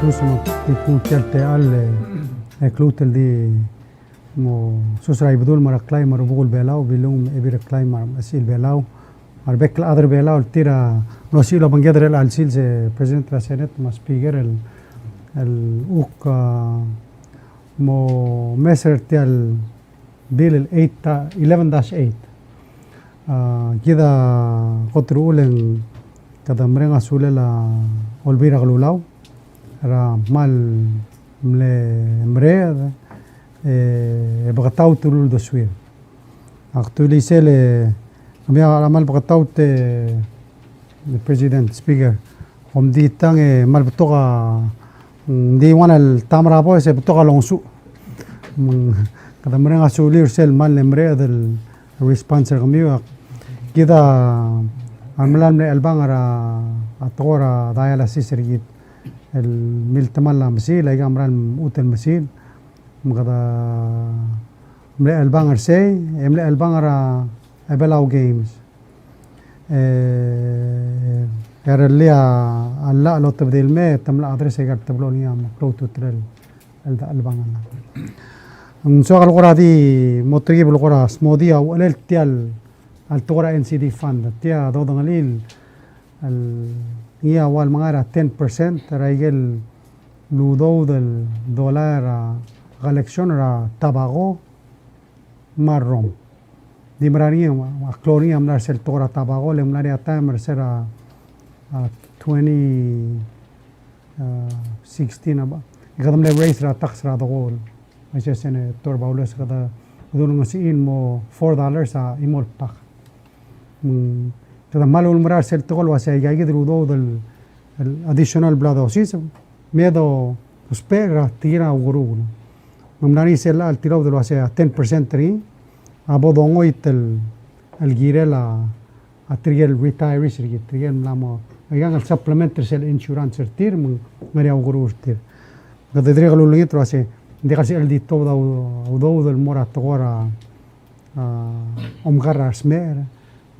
susma tikutelte alle klutel di mo susra ibdul mara klay mara bugul belaw bilum ebir klay mar asil belaw ar bekla adr belaw tira no silo bangedre al sil se president la senate ma speaker el uk mo messer tel bill el 11-8 كده قطر أولن كده مرينا سولة أولبيرا غلولاو را مال مريض بغتاو تلول دسوير أقتولي سيلة أمي عمال بغتاو البريزيدنت سبيكر هم دي تانغ مال بتوغا دي وانا التامرا بويس بتوغا لونسو كده مرينا سولير سيل مال مريض الريسبانسر غميو كده عملان من البانغرا الطورة ضايلة سيسريد الميل تملا مسيل ايجا عمران موت المسيل مغدا ملء البانغر سي ملء البانغرا ابلاو جيمز يار اللي الله لو تبديل ما تملا ادرس ايجا تبلونيا مكروتو ترل البانغر نسوق القرى دي مطريب القرى سموديا وقلل تيال التورا ان سي دي فاند تيا دو دغليل هي اول مغارة 10% رايجل لودو del دولار غالكشون را تاباغو مارروم دي مرانيا كلوريا ملار سيل تورا تاباغو لملاريا تايمر سيرا 2016 يقدم لي ريس را تخس را دغول ماشي سنة تور باولس كذا بدون مسئين مو $4 إيمول باخ كذا مالو المرار سيل تقول واسع جاي درودو del additional blood osis ميدو سبيرا تيرا وغرو ممناني سيل al tiro del واسع 10% تري أبو دونغو يتل الجيرلا أتريال retirees رجيت تريال ملامو أيام السبلمنتر سيل إنشورانس تير من مريا وغرو تير كذا دري قالوا لي تراسي دي قاسي الدي تو دو المورا تغورا أمغرا سمير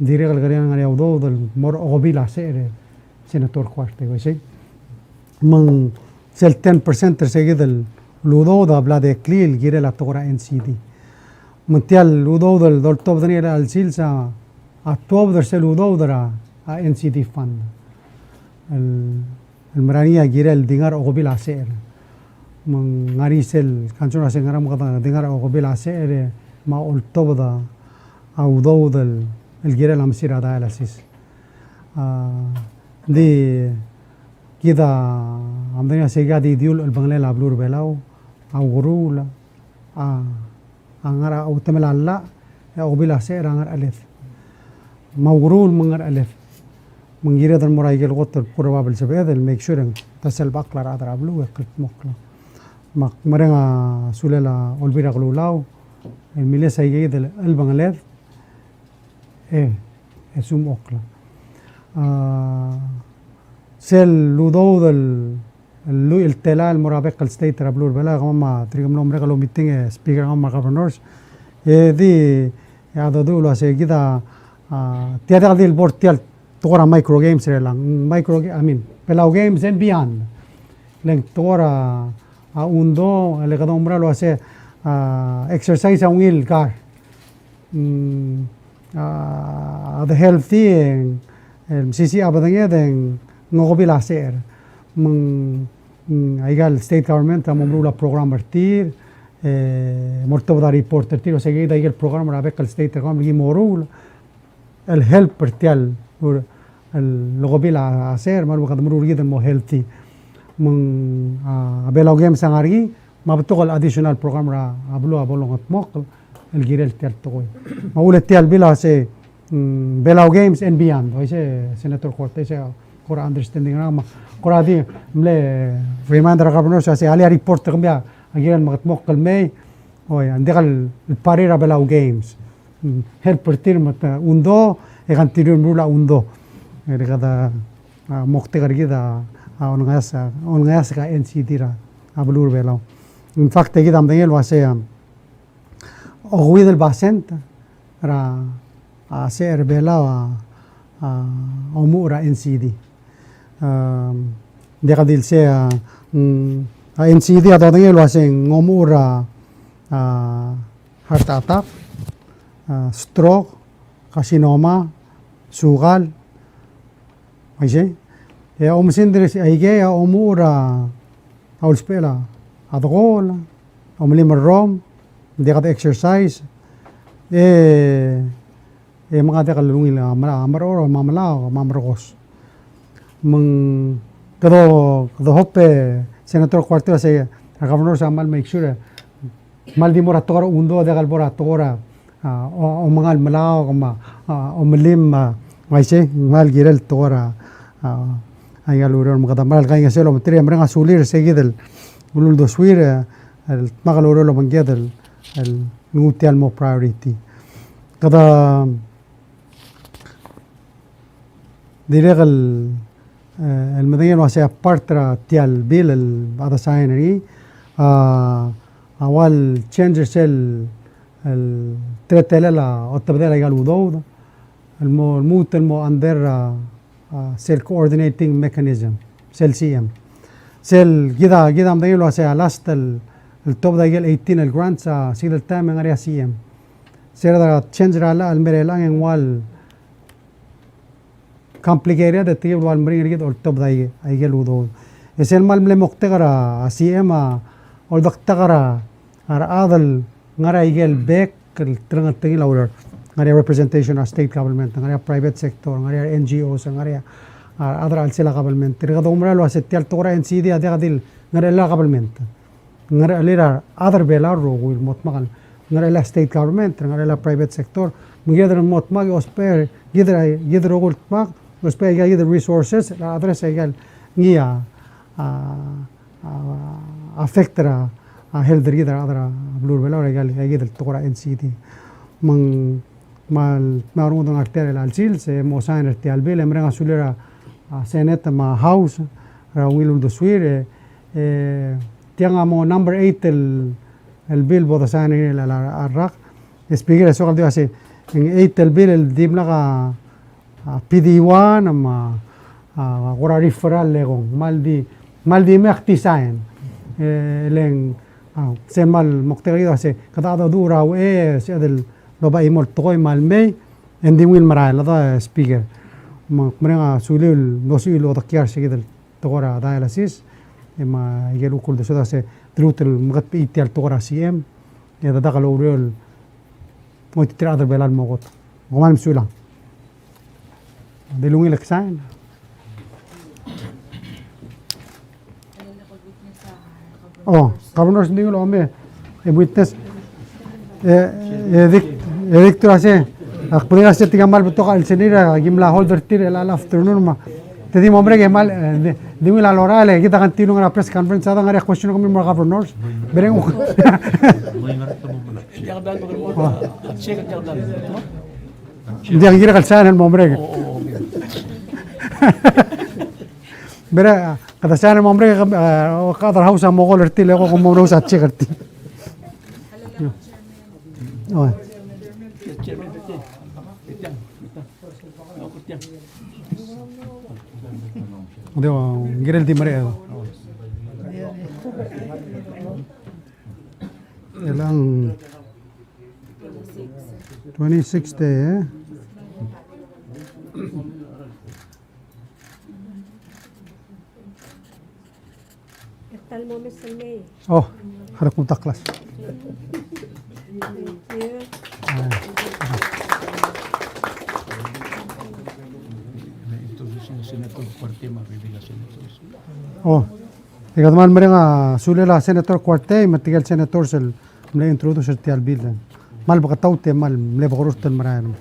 دي ريغل غريان غريا ودو المور أغبيلا سير سيناتور كوارتي ويسي من سيل 10% ترسيجد اللودو دا بلا دي كليل جيري لا تغورا ان سي دي من تيال اللودو دول توب دنيا السيلسا التوب در سيل لودو درا ان سي دي فان المرانيا جيري الدينار أغبيلا سير من غاريسل كانشون راسين غرام قطع دينار أو قبيل عسير ما أولتوبدا أو ضوض الجيرة لامسير هذا على أساس دي كذا عمدنا سيجادي ديول البنغلي لابلور بلاو أو غرول أنغرا أو تمل الله أو قبيل عسير أنغر ألف ما غرول منغر ألف من جيرة المرايجل الغطر probable سبيد الميك شورن تسل بقلر أدر أبلو وقلت مقلا مرنا سوللا أولبيرا غلولاو الميليسا يجيد البنغلاد اسم أوكلا سيل لودو التلال مرافق الستيت رابلور بلا غما تريم لهم رجلو ميتينج سبيكر غما غفرنورز دي هذا دولة سيجيدا تيادر دي البورد تيال تورا مايكرو جيمز ريلان مايكرو أمين بلاو جيمز and beyond لين تورا undo le cada hombre lo hace exercise a un il car the healthy sisi abadanya den ngobil hacer aigal state government amomru la program vertir mortoda reporter tiro seguida aigal program la becal state government gimorul el help pertial el ngobil hacer maru kadmru ridan mo healthy من بلاو جيم سانغاري ما بتقول additional program را أبلو أبلو غتموق الجيرل تيال تقوي ما أقول تيال بلا سي بلاو جيمز and beyond ويسي سيناتور كورتي سي كورا understanding راما كورا دي ملي ريماندر غابنور سي عليها ريبورت غمبيا أجيرل مغتموق المي وي عندك الباريرا بلاو جيمز هير برتير مت وندو يغنتيرون مولا وندو هذا مختار كده on ka NCD ra ablur belaw in factegi dam dengel wase oguid el basent ra aser belaw omura NCD de gadil se NCD ato tingil wasing ngomura heart attack, stroke, carcinoma, sugal. Ayse. Ya umsindre aige ya umura aulspela adgol, umlim rom, hindi ka exercise. Mga kalungil maroro mamalao mamarokos. Kado hope senator Cuartero say governor sa mal make sure mal di mo ratora undo de galbora tora o mangal malao o malim maise mal girel tora ay galuro mga mal kay ngaselo matri mga sulir seguidel ulul do suir el magaluro lo manggedel el nutial mo priority kada diregal المدينة واسع بارترا تيال بيل هذا ساينري أول changes الترتيلا التبديل يقال وضوء الموت under cell coordinating mechanism cell CM cell كده مدينة واسع last التوب ده يقال 18 الجرانتس سيد التام من غير CM سير ده change على المريلا ينوال complicated the table wal bring it or top dai ai gel udo esel mal mle moktegara CM or daktagara ar adal ngara ai gel back trang tingil order ngara representation of state government ngara private sector ngara NGOs ngara other alsela government tirga domra lo asetial tora NCD ade gadil ngara la government ngara lira other belar ro wil motmagal ngara la state government ngara la private sector mugedar motmag osper gidra ogult mag los pe hay the resources la adresa igual guía afecta a health reader adra blur velar igual hay del tora NCD man mal marun don arterial alsil se mosan arterial bel emren asulera senate ma house ra will do suire tiangamo number 8 el bill bodasan el arrak speaker eso gal diase en 8 el bill el dimlaga PD1 ama ora referral legong maldi mektisain leng se mal mokterido se kada dura se del loba imol toy mal me endi wil maral da speaker mrenga sulil nosilo takyar se del tora dialysis ema yelu kul de soda se trutel mgat itial tora CM ya da galo real mo tiradar belal mogot gomal msula dilungi laksain governors hindi lo ame witness edictor ase akpuri ase tigamal beto kal senira gimla holder tir el afternoon ma tedi mombre que mal dimi la lorale kita kan tinu ngara press conference ada ngara question kami mo governors bereng dia kira kalsan el mombre Bera kata sana mombre kadar hausa mogol erti lego como mombre usa che kerti. Oh. Deo girel di mare. Elang 26 day Oh, harap mong taklas. Oh, ikaw naman nga sulila Senator Cuarte, matigal Senator sel mula introduce sa tial bill. Mal baka taute mal mula baka rustan marayan.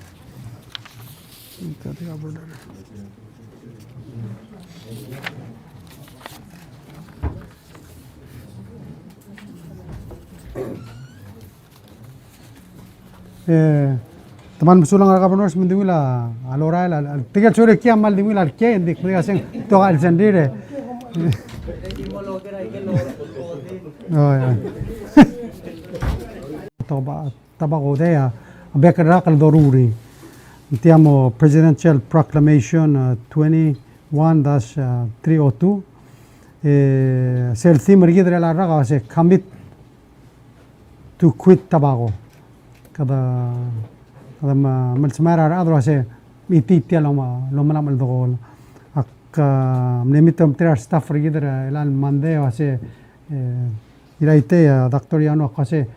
teman musulang governors mendingula alora al tigal sore kia mal dingula al ke dik mereka sing to al sendiri oh ya tabaco dea bekra kal doruri intiamo presidential proclamation 21-302 sel theme rigidra la raga se commit to quit tobacco kada mal smara adro se ititia lo malamal dogol ak nemitam ter staff rigidra el mande se iraite doctoriano kase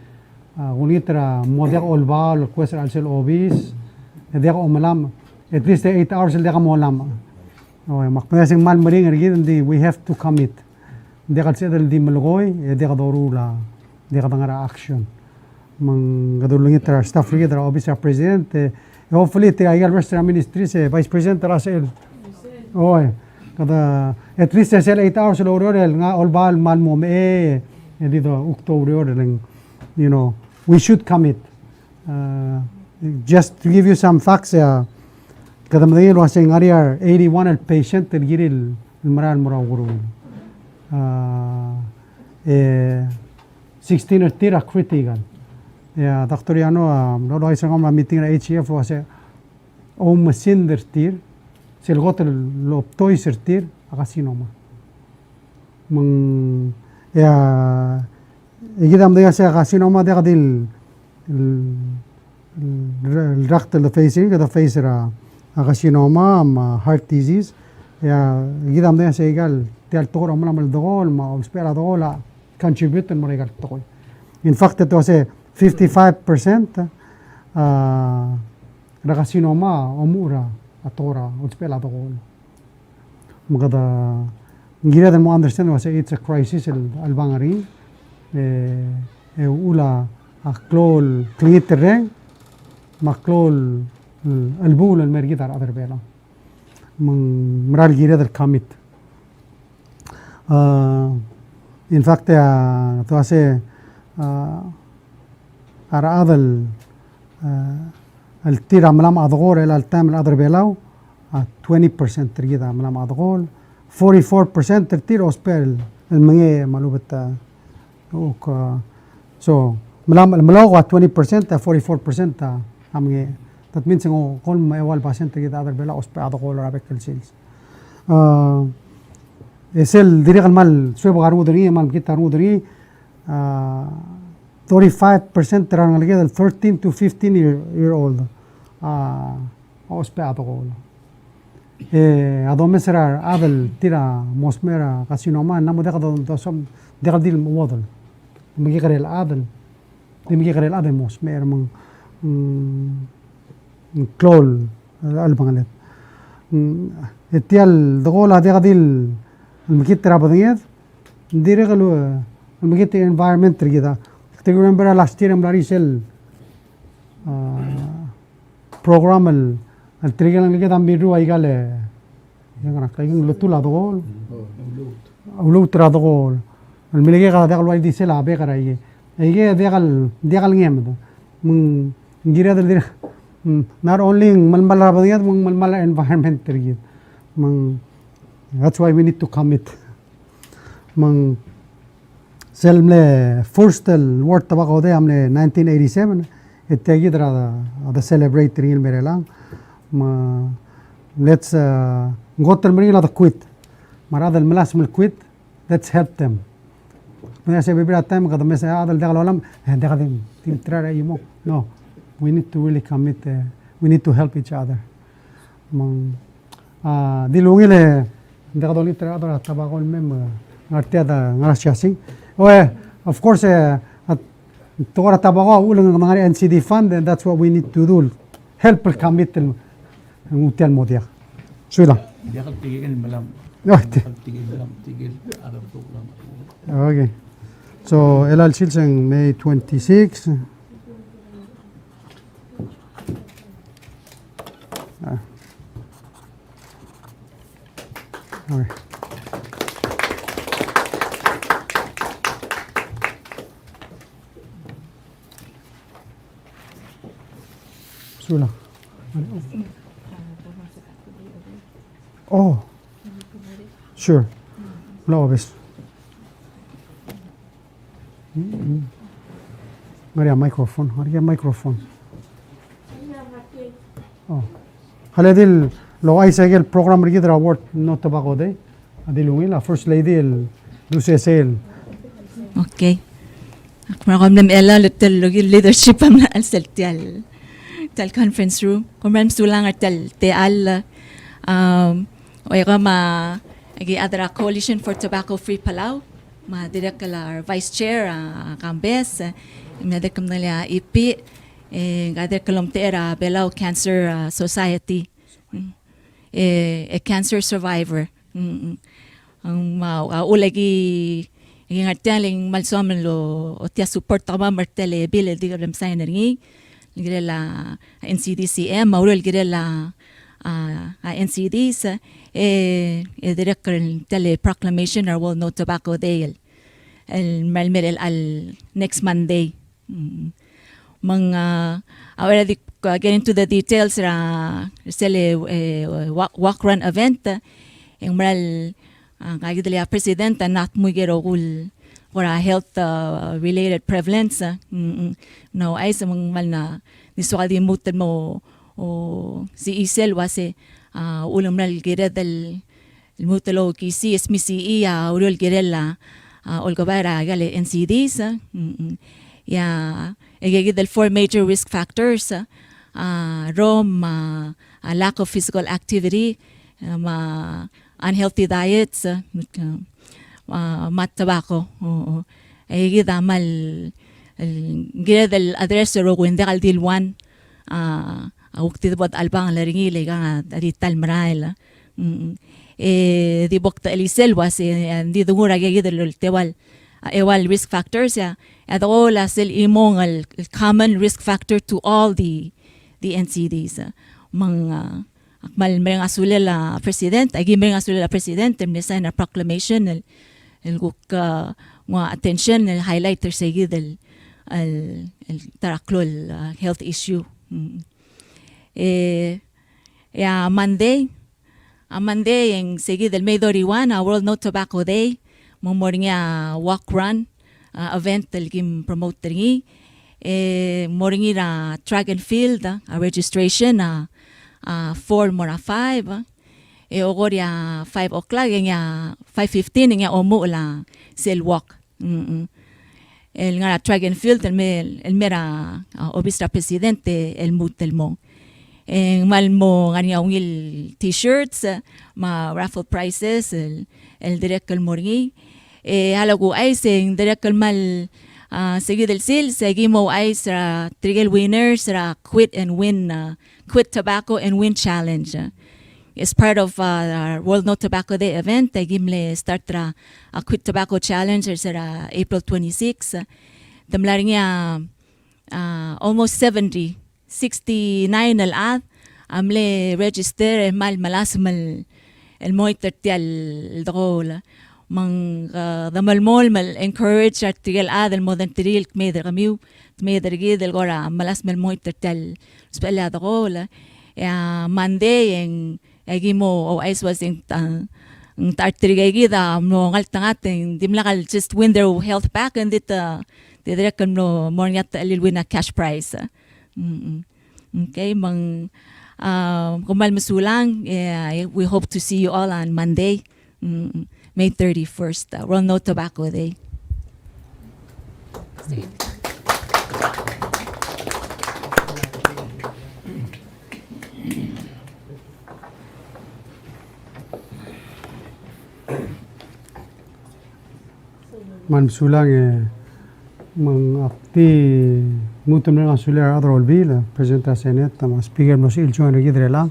unitra modia olbal kwesra al sel obis dia omalam at least 8 hours dia molam makpasing mal maring rigid we have to commit dia kalsedal di malgoy dia kadorula dia kadangara action mang gadulungitra staff rigidra obis president hopefully te aigal rest ministry se vice president rasel kada at least sel 8 hours lo orel nga olbal mal mo me dito October orel you know we should commit just to give you some facts kada madayil wasing area 81 al patient tergiril maral murawuru 16 tira critical ya doctoriano no lo isang ma meeting na HF wase o machine dertir sel gotel lo toy sertir akasinoma mang ya igidam de se akasinoma de gadil el rakt el facing the face era akasinoma heart disease ya igidam de se egal te al toro mal dogol ma spera dogola contribute mo egal toy in fact it was 55% ragasinoma omura atora utspela dogol magada ngira den mo understand was it's a crisis al bangari ula aklol klitereng maklol albul al mergidar aderbela maral gira del commit in fact to ase ara adal التير عملام أضغور إلى التام الأضر بيلاو 20% تريد عملام أضغول 44% ترتير أسبيل المية مالوبة وك so ملام الملاو 20% 44% عمي that means إنه كل ما أول باشن تريد أضر بيلاو أسبيل أضغول رابك السيلز يسيل دريق المال شوي بغارو دري مال بكيت تارو دري 35% تران لقيت 13 to 15 year old أسبوع تقول هذا مثلا قبل ترى مسمرة كاسينوما نامو دخل دوسم دخل دي الموضوع مجي غير العادل دي مجي غير العادل مسمر من كلول البنغلت التيال دقول هذا دي المجي ترى بديت دي رجلو المجي environment كده Te remember last year I'm sel program al trigal ngi dam biru ay gale yang kay lutul adol lutul adol al milege ga dagal wal disel abe karay ay dagal ngem mun ngira del not only malmal rabadiyat mun malmal environment tergid mun that's why we need to commit mun selmle first word tobacco de हमने 1987 इत्यादि तरह the celebrate real मेरे lang let's gotel merila the quit marada el melas mel quit let's help them मैं ऐसे भी बड़ा time कदम में से आदल देखा लोलम देखा दिन तीन तरह यमो no we need to really commit we need to help each other di lungi le देखा दोली तरह आदल tobacco में artea da ngarasyasing of course togora tabago ulang mga NCD fund and that's what we need to do help commit el hotel modia suila okay so el chilsen May 26 okay Sula. Oh, sure. No, obvious. Maria microphone. Maria microphone. Oh. Haledil lo ay sa el program rigid award no tobacco day. adilungin la First Lady el Lucesel. Okay. Maram nam ela little leadership am na al tal conference room. Kumram sulang at te al oiga ma agi adra coalition for tobacco free Palau. Ma direk la vice chair Kambes. Imedek kam nila ipi gader kalom tera Belao Cancer Society. A cancer survivor. Ang ulagi yung arteling malsomen lo o tia support tama martele bile di ram sign ringi girela NCDCM maurel girela NCDs direct tele proclamation or will no tobacco day el malmel al next Monday mga already get into the details ra sele walk run event yung maral kaya dali president not muy gero ul para health related prevalence no ay sa mga mal na niswa di mutan mo o si Isel wase ulam nal gira dal mutalo kisi SMCE urol girela ol kabara gale NCDs ya egegi dal four major risk factors lack of physical activity unhealthy diets, mat tobacco. Ay kita mal gira del address ro kundi kal dilwan ukti bot albang laringi lega adital marail. Di bokta elisel was di dungura gigi del tewal ewal risk factors ya ato la sel imong al common risk factor to all the NCDs mga akmal mereng asulel la president agi mereng asulel la president temnesa na proclamation el guk nga attention el highlighter segi del el taraklol health issue ya Monday yung segi del May 31 World No Tobacco Day moring walk run event el gim promote ringi moring track and field registration 4 mora 5 ogoria 5 o'clock nga 5:15 nga omo la sel walk el nga track and field el mera obistra presidente el mutel mo mal mo nga ngil t-shirts ma raffle prizes el direct el moringi halago ay sing direct el mal sige del sil sige mo ay sa trigel winners ra quit tobacco and win challenge as part of our World No Tobacco Day event gimle start ra quit tobacco challenge sa April 26 damlaring almost 69 al amle register mal malasmal el moiter tial drol mang damalmol mal encourage at tigel adel modern tiril kmeder kamiu kmeder gidel gora malas mal moiter tial spela drol ya Monday en agimo o ice was in tartirigida mo ngaltangat dimlakal just win their health back and it direct no more yat alil win a cash prize okay mang kumal masulang we hope to see you all on Monday May 31st World No Tobacco Day. Man sulang mang akti mutum nga sular adro olbil presidente senet ma speaker mo sil join gidre lang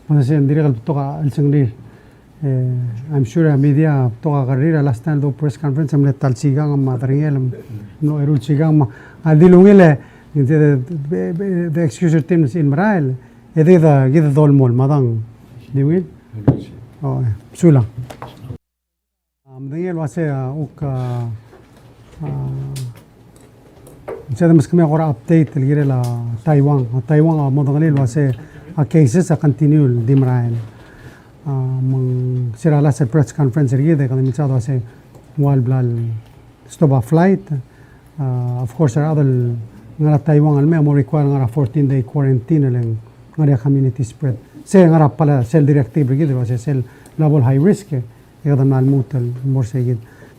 mo se ndire gal toka al sanglir I'm sure media toka carrera last time do press conference amle tal sigang ma tariel no erul sigang ma adilungile the excuse teams in Marail edida gid dol mol madang diwil oh sulang Miguel wase uka Sada mas kami agora update ligire la Taiwan modangalil wase cases continue di Marail mang sirala sa press conference ligire kami misado wase wal blal stop a flight of course other ngara Taiwan alme mo require ngara 14-day quarantine lang ngara community spread se ngara pala cell directive ligire wase cell level high risk يقدر مع الموت المورسة يجد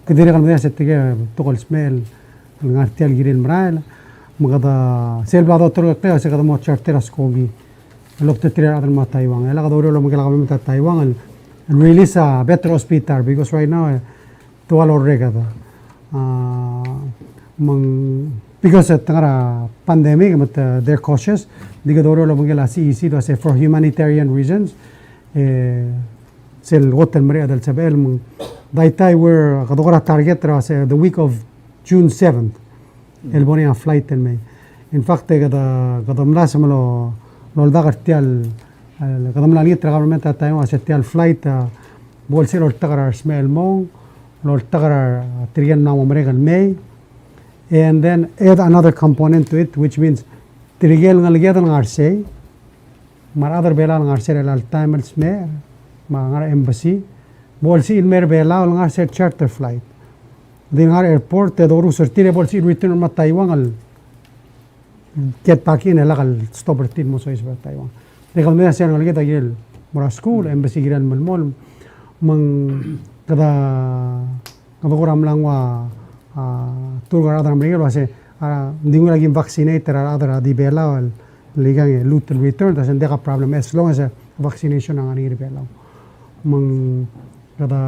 كدير يقدر مدرسة تجاه تقول سميل الغارتيال جري المرايل مقدر سيل بعض الطرق كده سيقدر موت شارتيرا سكوجي لو بتتري هذا ما تايوان يلا قدروا له مقدر قبل متى تايوان release a better hospital because right now توال أوريكا because تغرى pandemic but they're cautious diga doro lo mungkin CEC to say for humanitarian reasons sel hotel مريء دل سبيل من دايتاي we're قدورة target راس the week of June 7th البوني flight المي in fact قد مراسم له الدغر تيال قد ملانية government تايم تيال flight بول سيل التغرى اسمه المون لو التغرى تريان نام مريء المي and then add another component to it which means تريجل نلقيت نعرسي مع other بيلا نعرسي الالتايم السمير مع نعر embassy بولسي المير بيلا ونعرسي charter flight دي نعر airport تدورو سرتيري بولسي return ما تايوان get back in هلا stop رتين موسويس بتايوان رجال ميا سير نلقيت أجيل مرا school embassy جيران ملمول من كذا كذا قرام لانوا turgar adar mereka lo hace dingu lagi vaccinated adar di bela ligang loot return doesn't have a problem as long as vaccination ang ani bela mang kada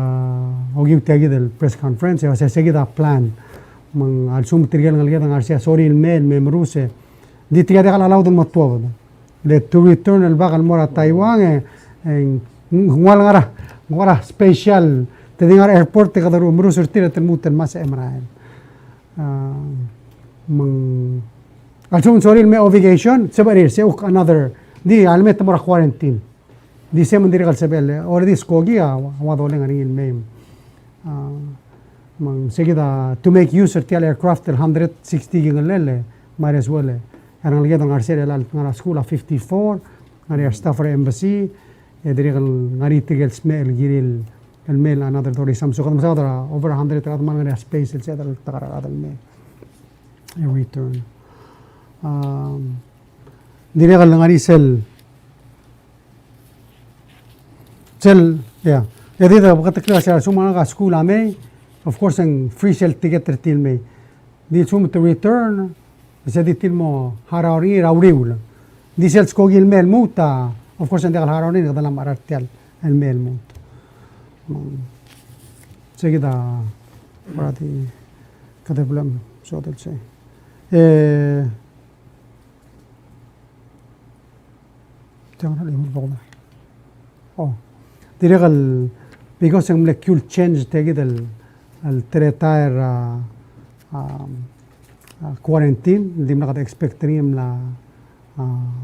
ogi tagi del press conference o sea seguida plan mang al sum trigal ngalga ang arsia sorry el mail memruse di tiga de ala laud matwa le to return el bagal mora Taiwan en ngara special te dingar airport te kada rumru surtira te mutan mas emrael sorry may obligation separir se another di almet mora quarantine di se mandiri kal sebel already skogi wa dolen ani il mem mang segida to make use of the aircraft 160 gingale might as well arang liga dong arser al ngara school of 54 ngari staffer embassy ediri kal ngari tigel smell giril الميل another دوري سامسونج قد مسافر over 100 قد ما نري سبيس السيد التقرر هذا الميل return دي رجال نغاري سل يا يدي ده بقى تكلم عشان شو ما نقع سكول عمي of course ان free shell ticket ترتيل مي دي شو مت return بس دي تلمو هاروري راوريول دي سيل سكوجي الميل موتا of course ان ده هاروري قد لما رتيل الميل موت seguida berarti kata belum suatu saya jangan hal ini boleh tidak al because yang molecule change seguida al teratir quarantine di mana kata expectorium la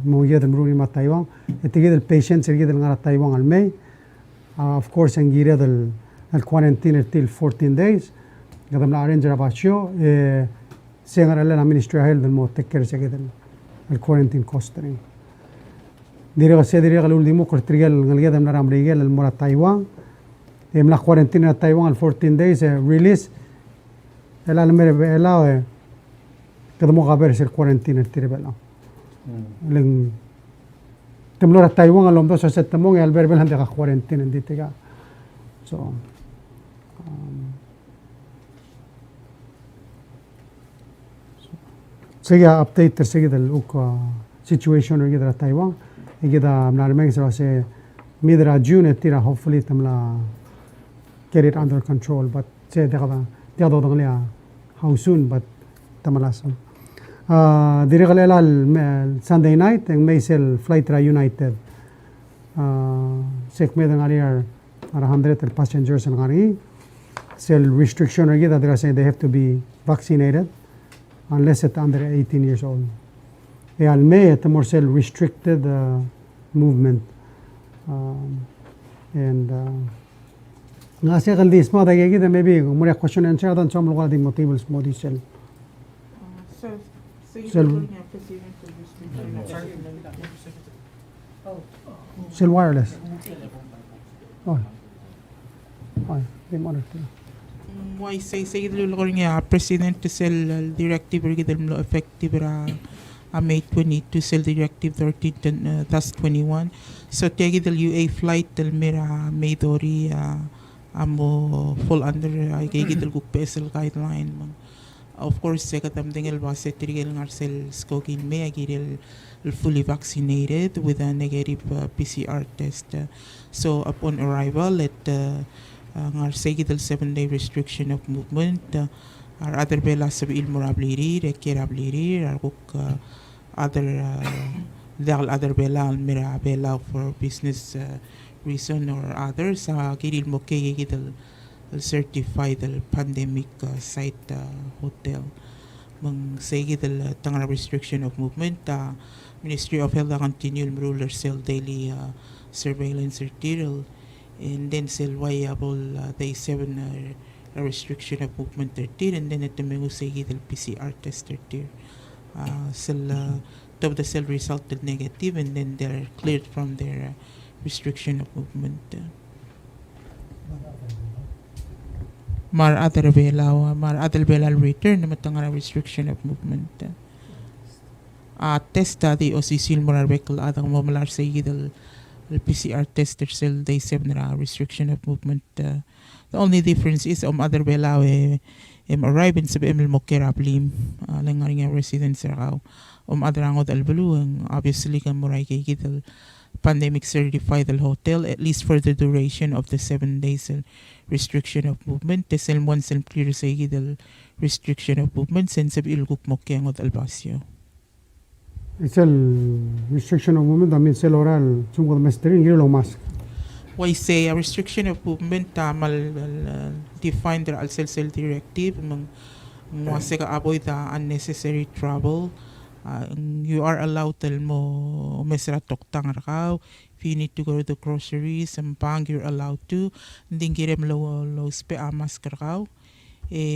mau jadi meruni mat Taiwan seguida al patient seguida al ngarat Taiwan al Mei of course en gira del quarantine till 14 days قدم arrange راباشيو سيغر لنا ministry health del mo tekker se del quarantine costing ديري سي ديري قالوا لي مو كرتريال نلقى دم نرام ريال المرا تايوان يملا quarantine تايوان 14 days release الا المر الا قدموا غابر سي quarantine تريبلا لين تملور تايوان اللي مدوس ستمون يالبر بلهم دقا quarantine دي تيغا so سيجا update ترسيجا الأوكا situation ويجدا تايوان يجدا من المكس راسه ميدرا جون تيرا hopefully تملا get it under control but سي دقا دقا دقا how soon but تملاسم ديري غليلا Sunday night and ميسل flight را United سيك ميدان عليها 100 passengers نغاري سيل restriction ويجدا دقا saying they have to be vaccinated unless it's under 18 years old. Al May it's more cell restricted movement and nasi kal di small dagi kita maybe more question answer adan some local di motivables modi cell. Cell wireless. Oh, the monitor. Why say the President to sell directive or effective May 20 to sell directive 13 that's 21 so take the UA flight del mera May dori amo fall under ay gigidal guk PSL guideline mang. Of course, sekatam dingil base tirigil ngarcel skogin me agiril fully vaccinated with a negative PCR test. So upon arrival at ngarcegidal 7-day restriction of movement, our other bela sab ilmurabliri, rekirabliri, our guk other dahil other bela mira bela for business reason or others giril mo kegidal certified pandemic site hotel mang segidal tanga restriction of movement Ministry of Health continue ruler cell daily surveillance arterial and then cell viable day 7 restriction of movement 13 and then at the mengu segidal PCR test 13 cell of the cell resulted negative and then they're cleared from their restriction of movement. Mar other bela return na matanga restriction of movement. Test di o sisil morar bekal adang mamalar sa igidal PCR test cell day 7 na restriction of movement. The only difference is other bela arrive in sa emil mokera blim lang nga residents rakaw other angod albalu obviously kan moray kay igidal pandemic certified hotel at least for the duration of the 7 days restriction of movement tesel once and clear sa igidal restriction of movement sensab ilguk mokyang od albasyo. It's a restriction of movement, I mean cell oral chungkod mastering giro mask. Why say a restriction of movement mal defined the cell directive mang ka avoid the unnecessary travel. You are allowed mo mesra toktang rakaw. If you need to go to the groceries, sampang you're allowed to. Hindi girem lo spe amas rakaw.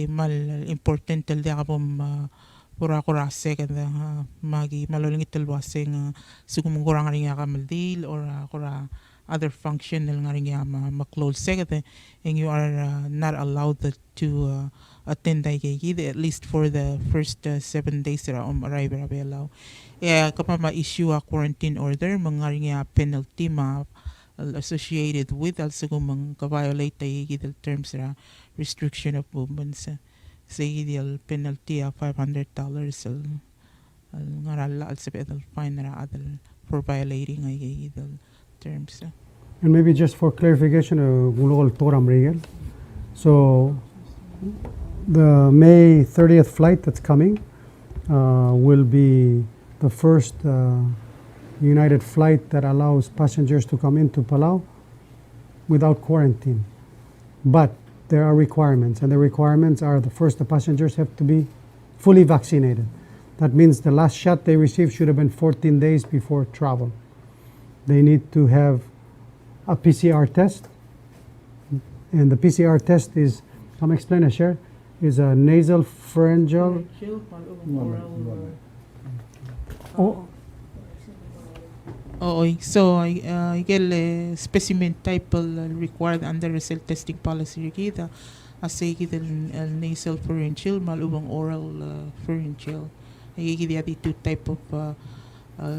Mal important tal dia kapom pura kurase kada magi malolingit talwaseng sugumungurang nga kamaldil or kura other function nga ringa ma-close second and you are not allowed to attend at least for the first 7 days ra arrive rabelaw kapag ma-issue a quarantine order mga ringa penalty associated with also kung ka-violate the terms ra restriction of movements sa ideal penalty $500 ngarala al sabedal fine ra adal for violating the terms. And maybe just for clarification, gulol toram regal. So the May 30th flight that's coming will be the first United flight that allows passengers to come into Palau without quarantine. But there are requirements, and the requirements are the passengers have to be fully vaccinated. That means the last shot they received should have been 14 days before travel. They need to have a PCR test, and the PCR test is, come explain, Asher, is a nasal pharyngeal. So I specimen type required under the cell testing policy kita asay kita nasal pharyngeal malubang oral pharyngeal. Kita di two type of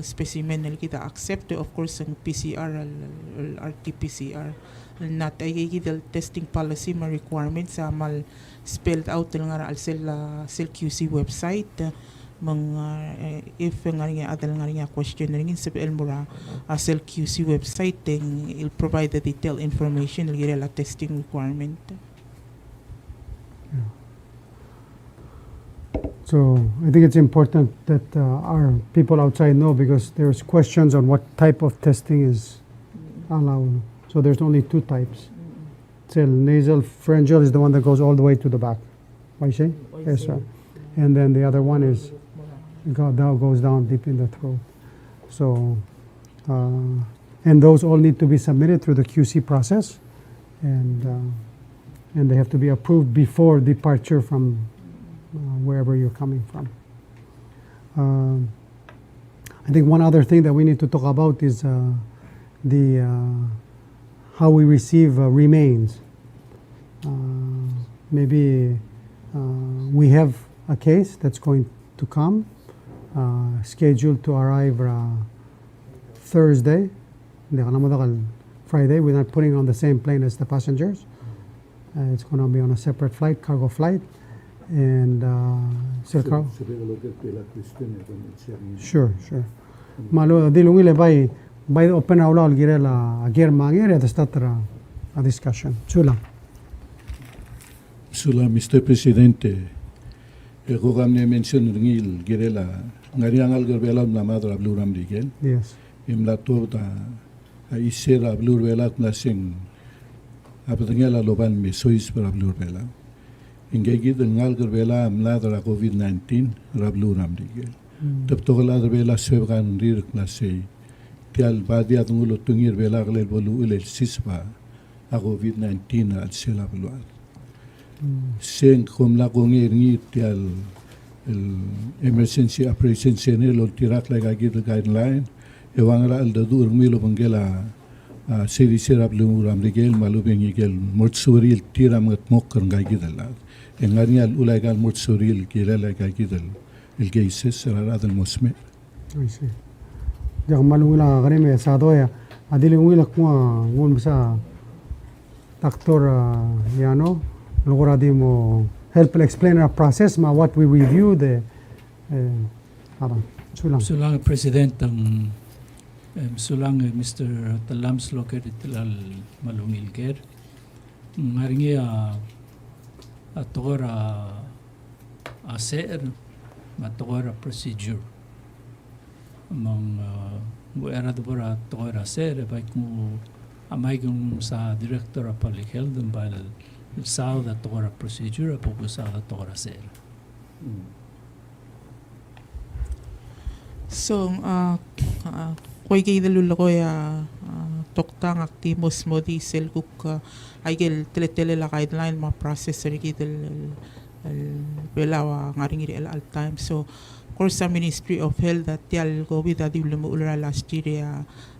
specimen na kita accept of course ang PCR RT-PCR not ay kita testing policy ma requirements mal spelled out nga al cell QC website if nga adal nga question na rin sa mura cell QC website il provide the detailed information la testing requirement. So I think it's important that our people outside know, because there's questions on what type of testing is allowed. So there's only two types. Cell nasal pharyngeal is the one that goes all the way to the back. Why say? Yes, sir. And then the other one is goes down deep in the throat. So and those all need to be submitted through the QC process, and they have to be approved before departure from wherever you're coming from. I think one other thing that we need to talk about is how we receive remains. Maybe we have a case that's going to come, scheduled to arrive Thursday. Friday. We're not putting on the same plane as the passengers. It's going to be on a separate flight, cargo flight, and sure. Malo dilungile by open aula algire la ager mangere the statra a discussion. Chula. Mr. Presidente, kung ne mention ngil girela ngariang algerbela na madra bluram digel. Yes. Imlato ta isera blurbela klasing apatengela loban me sois para blurbela. Ingegi den algerbela mladra COVID-19 rabluram digel. Taptogala bela sebgan rir klase tial badia tungulo tungir bela glel bolu ulel sisba a COVID-19 al sela bluar. Sen kom la kongir ngir tial emergency operation center lo tirak la gagir guideline ewangala al dadur milo bangela seri serap lumuram regel malubengi gel mortsuril tiram ngat mokkar gagir la engarial ulagal mortsuril kirela gagir el geises será del mosme. I see. Ya malungila gareme sadoya adili ngila kwa ngun sa doctor Yano lugura dimo help explain our process ma what we review the Sulang President ang sulang Mr. Talams located tilal malungilger ngaringi atora aser matokora procedure among era dubara tokora aser baik mo amay kung sa Director of Public Health ang bala sa da tokora procedure apo sa da tokora aser. So, koy kay dalulo ko toktang aktimos mo di sel kuk ay gel tele la guideline ma processor gidel belawa ngaring iri al time. So, of course, sa Ministry of Health that tial COVID adi ulura last year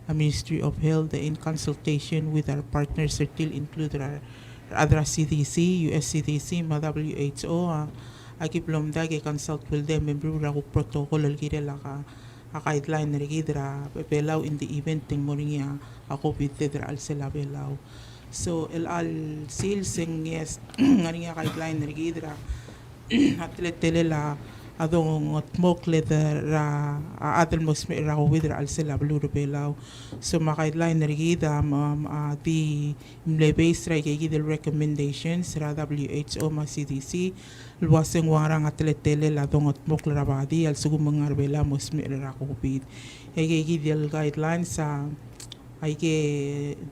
a Ministry of Health in consultation with our partners still include our other CDC, US CDC, WHO, akiplom dagi consult with them membrura ko protocol algire la ka guideline na rigidra belaw in the event ting moringa a COVID tedra al sela belaw. So al sales ng yes ngaring guideline na rigidra atlet la adong atmok leather adel mosme ra widra al sela bluro belaw. So ma guideline na rigida di base ra gigidel recommendations ra WHO ma CDC luwaseng warang atlet la adong atmok la badi al sugu mangar bela mosme ra COVID gigidel guidelines sa ay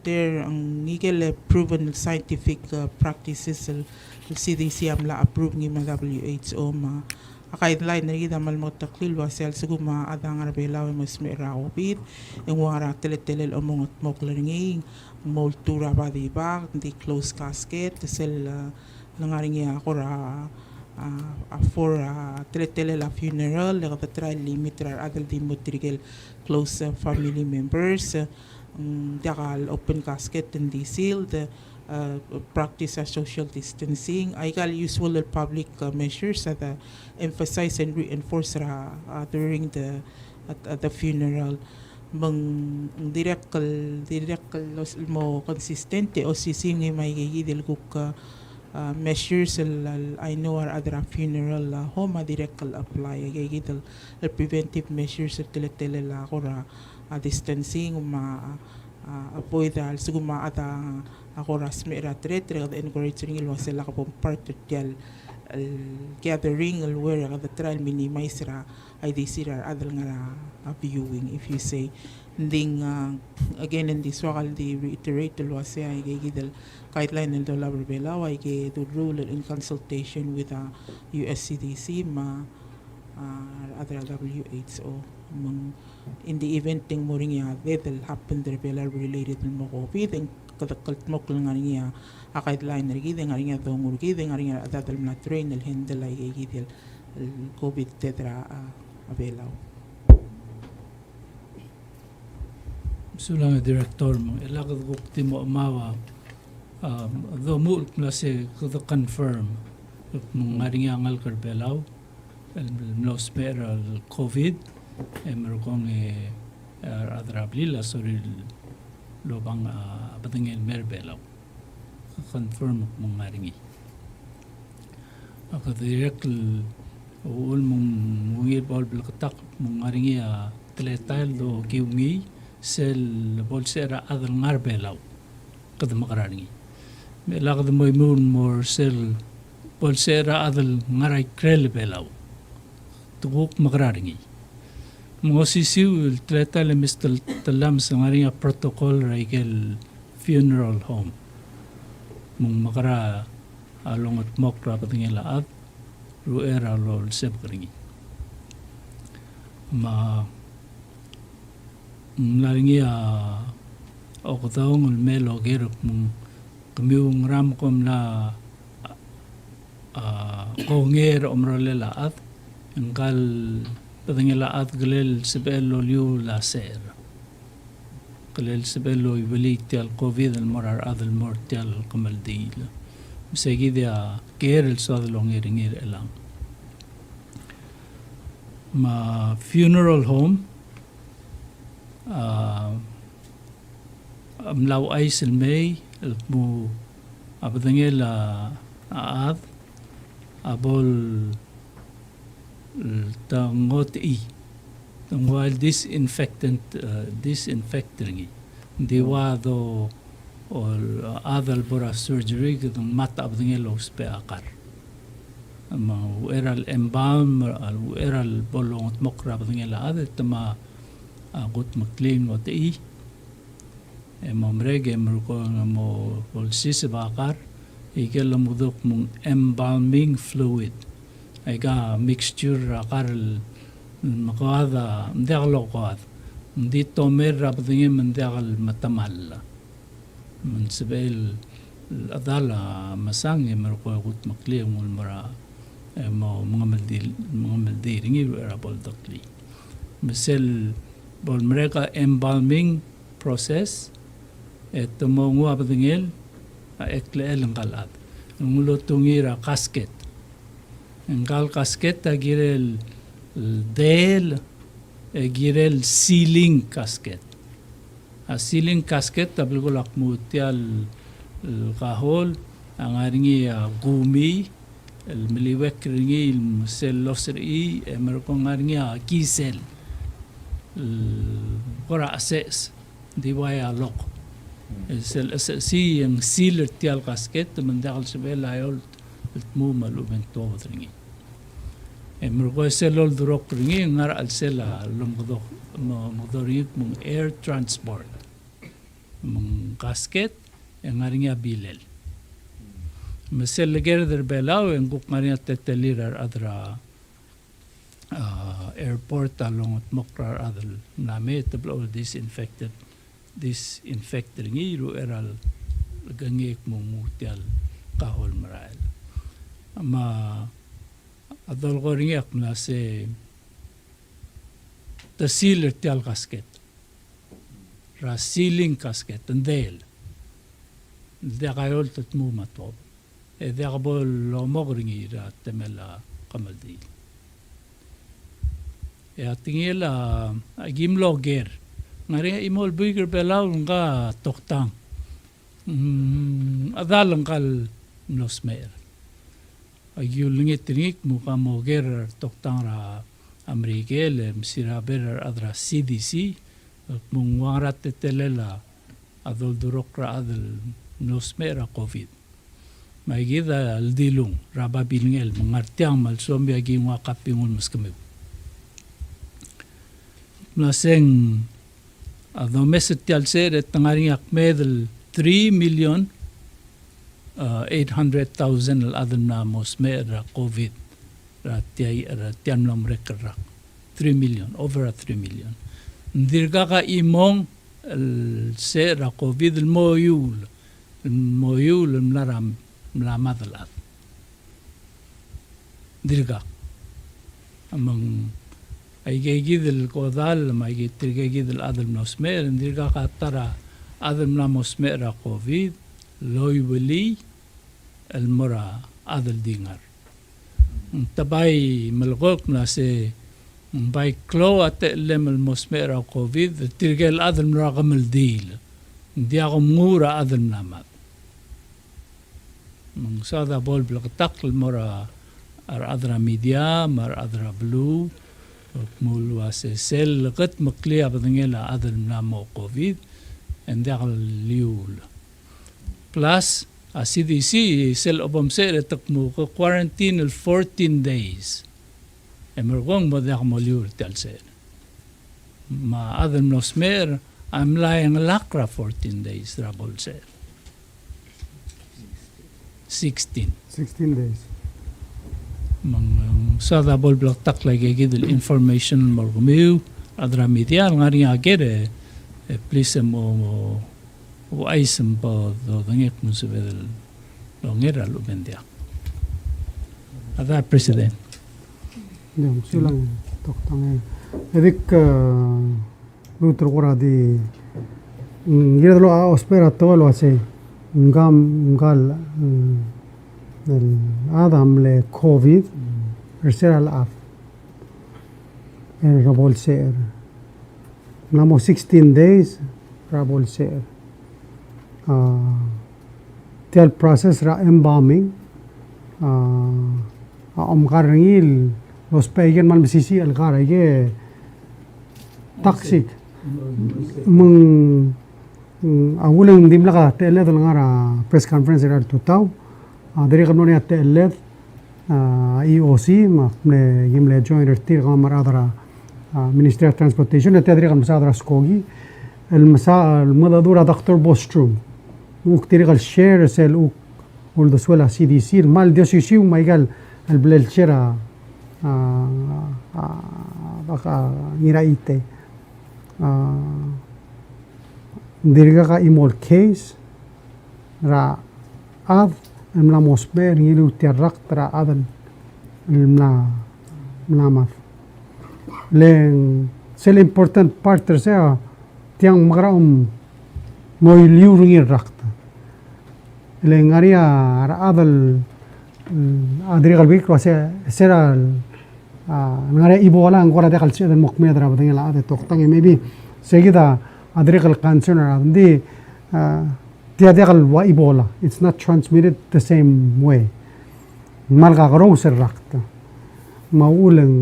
there ang ngigel proven scientific practices el CDC amla approve ng WHO ma guideline na kita mal mo taklil wasel siguma adang arbela mas mera COVID ang wara teletel among atmok learning moltura ba di ba di close casket sel nangaring ya akora for teletel la funeral la try limit ra adal di mo trigel close family members dakal open casket and di sealed practice social distancing ay kal usual public measures that emphasize and reinforce during the funeral mang direct mo consistente o sisingi may gigidil kuk measures I know are other funeral home direct apply gigidil preventive measures tele la kora distancing avoid suguma ata ako rasmi tretre encouraging ilo sila kapong part del gathering where the trial minimize ra IDC ra adal nga viewing if you say ding again in this wakal di reiterate lo say ay gigidal guideline ng dollar belaw ay to rule in consultation with US CDC ma other WHO in the event ting mo rin ya that'll happen there bela related mo COVID and kalmok lang nga niya guideline na rigid nga niya dong urgid nga niya adadal na train el handle ay gigid COVID tetra abelaw. Sulang director mo ilagad ko timo mawa do mo klase ko confirm mong ngaring ang alkarbelaw no spare COVID meron adrablila sorry lobang batangin merbelaw. confirm mga ringi. Ako direct uul mong ngir bol belkatak mga ringi teletal do kiungi sel bolsera adal ngarbelaw kada makarangi. Mela kada mo imun more sel bolsera adal ngaray krel belaw. Tuguk makarangi. Mga sisiw teletal mistal talam sa ngaringa protocol raigel funeral home. Mong makara along at mokra patingin laat ruera lol seb keringi ma naringi o kataong melo gerok mong kamiung ram kom na konger omrole laat engkal patingin laat galel sebelo liu la ser galel sebelo ibalik tial covid al morar adal mortial kamaldil seguida kerel sadlong iringir elang ma funeral home amlaw ay silmay mo abadangel aad abol tangot tangwal disinfecting diwa do or adal bora surgery kitong mata abdingel ospe akar ama eral embalm al eral bolong mokra abdingel ade tama gut makling o tei emomrege merko mo bolsis bakar igel mudok mong embalming fluid ay ga mixture akar makawada ndaglo kwad dito mer abdingel mandagal matamal من سبيل الأضالة مسانج مرقوا قط مقلي والمرا ما مغمل دي رنجي وإرابول دقلي مثل بالمرقة embalming process تمو ngua بدنجل أكل إنقلاد نقوله تونيرا كاسكت إنقال كاسكت أجير الديل أجير السيلينج كاسكت ceiling casket tabel ko lakmo tial kahol ang aringi gumi el miliwek ringi sel losri merko ngaringi kisel kora assess diwaya lok sel si ang sealer tial casket mandakal sebel ayol mo maluben to ringi merko sel ol durok ringi ngar al sela lumgodok modorik mong air transport mong casket yang ngaringa bilel mesel leger der belaw en guk ngaringa tetelirar adra airport along at mokrar adal name tablo disinfecting ngiru eral gangik mong mutial kahol maral ama adol ko ringiak na se the sealer tial casket ra sealing casket and del kayol tat mo matop kabol lomogringi ra temela kamaldi tingil gimlo ger ngari imol bigger belaw nga toktang adalang kal nosmer agyulingit tingik muka mo ger toktang ra Amerikel siraber adra CDC mong warat tetelela adol durokra adal nosmera COVID may gida aldilong raba bilngel mangartiang malsombi aging wakapingon maskamiw naseng ado mesetial seret tangaring akmedel 3,800,000 al adal na mosmera COVID tiyan lang rekara 3 million, over 3 million. Dirga ka imong sera COVID moyul mlaram mlamadalat. Dirga amang ay gigidil kodal may gitigigidil adal nosmer dirga ka tara adal mosmer COVID loywili almora adal dingar. Tabay malgok na si bay klo at lemel mosmera COVID tirgel adal mraqam al deal hindi ako mura adal namat Mang sada bol blakatak mora ar adra medium ar adra blue mul wase sel kat makliya badangela adal na mo COVID and dakal liul. Plus a CDC sel obam ser etak mo ko quarantine 14 days. Emergong mo dak mo liul tal ser. Ma adal no smer I'm lying lakra 14 days rabol ser. 16 days. Mang sada bol blok tak lagi gidul information morgumiu adra media ngari agere please mo waisem po do dangek musibel longera lubendia. Ada president. Yung silang toktang edik lutro kora di ngirlo a ospera tolo ase ngal Adam le COVID reser al af en rabol ser namo 16 days rabol ser tel process ra embalming karangil los pegen man sisi al karage toxic mung awulang dimla ka tele dal ngara press conference era tutaw dari kamno ni tele EOC ma ne gimle joiner tir kamar adara Ministry of Transportation تدري عن مساعدة سكوغي المدادورة دكتور بوستروم وكتير قال شير سال والدسولة CDC المال ديوسي شيء وما يقال البلاد شيرا بقى نرايته ديرجا كا إيمول كيس را أذ الملا مصبر يلو تيرق را أذن الملا ملامف لين سل important part tersa tiang magraum moy liurungir rakta leng aria ara adal adri galbi kwase sera ngare ibola ngora de kalche den mokme dra badeng la ade toktang maybe segida adri gal cancer andi tia de gal wa ibola it's not transmitted the same way malga garo ser rakta mauleng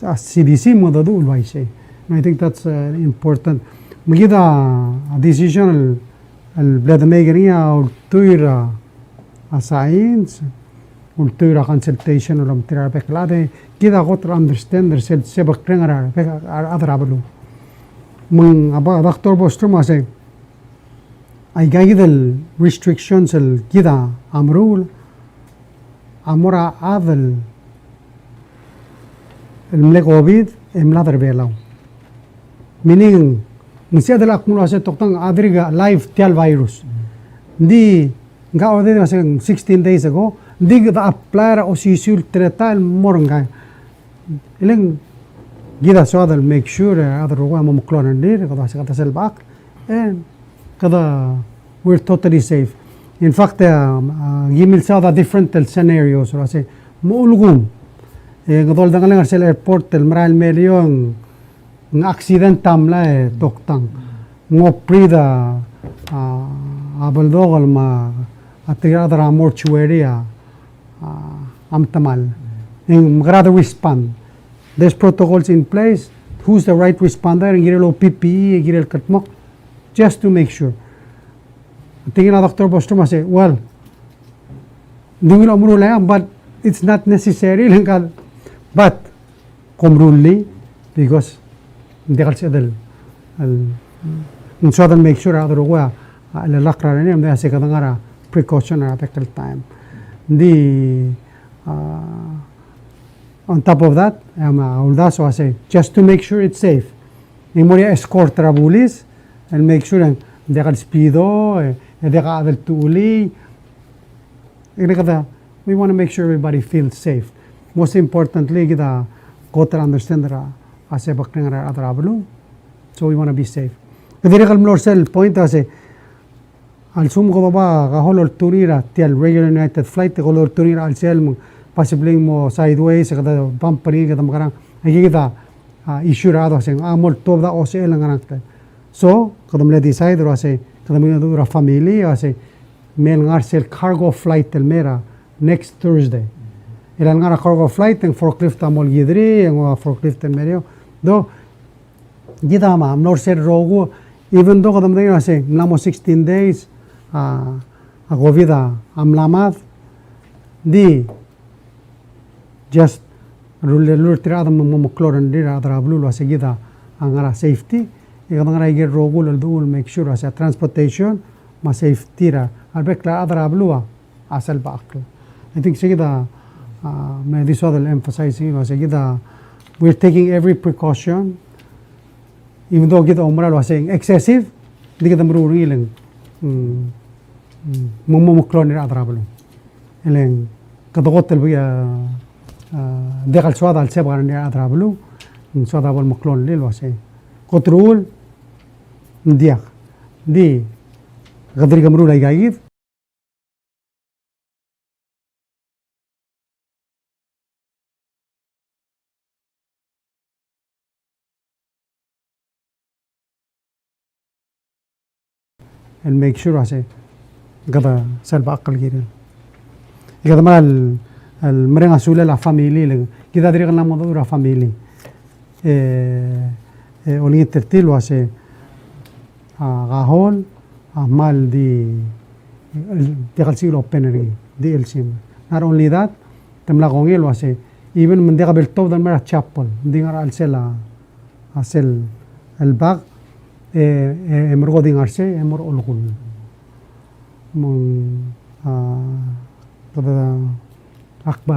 CDC modadu ulwaise. I think that's important. Magida a decision al blad megaria or tuira a science or tuira consultation or therapy klade kida got understand themselves sebak trengara other ablu. Mung aba doctor bostrom ase ay gagidal restrictions al kida amrul amora adal الملا كوفيد الملا دربيلاو meaning nsia de la acumulación toktang adriga live tial virus di nga ode na 16 days ago di ga apply o sisul tretal mornga ileng gida so adal make sure adar ruwa mo clone dir kada sa kata sel bak and kada we're totally safe in fact gimil sa the different scenarios so say mo ulgum gadol dangalang sa airport el maral melyon ng accident tamla toktang ngoprida abaldogol ma atirada mortuary amtamal ng magrada respond there's protocols in place who's the right responder ngirelo PPE ngirel katmok just to make sure tingin na Dr. Bostrom say well dingil amuro lang but it's not necessary lang but commonly because hindi kasi adal so make sure adal ruwa alalakra na niya dahil sa kadangara precaution na affected time hindi on top of that also I say just to make sure it's safe memoria escort trabulis and make sure hindi ka speedo hindi ka adal tuuli we want to make sure everybody feels safe. Most importantly, kita kotra understand ra ase baknang ra atrablo. So we want to be safe. Kadiri kalmlor sel point ase al sum ko baba ka holor turira tial regular United flight ko holor turira al sel mo possibly mo sideways kada bumperi kada makarang ay kita issue ra do ase amol to da ose lang anak. So kada mle decide ro ase kada mo ra family ase mel ngarsel cargo flight el mera next Thursday. Ilan ngara cargo flight ang forklift amol gidri ang forklift el mereo do gida ma nor ser rogo even though kadam dai ase namo 16 days a govida amlamad di just rule tirada mo cloran dira adra blue ase gida angara safety ngara igel rogo el dul make sure ase transportation ma safety ra albekla adra blue asal baakl I think sigida this other emphasizing was gida we're taking every precaution even though gida umra was saying excessive di kita meruri lang muklon ni adra blue eleng kadogot el biya dekal swada al sebgar ni adra blue swada bol muklon lil was saying control dia di gadri gamru lay gayid and make sure ase gada salba akal girin gada mal al merenga sula la family le gida diri kana modura family oni tertilo ase gahol mal di kalsilo peneri di el sim not only that temla gongelo ase even mendega bel todo del mera chapel dingar al sela asel el bag emor goding arse emor olukul mong pada akba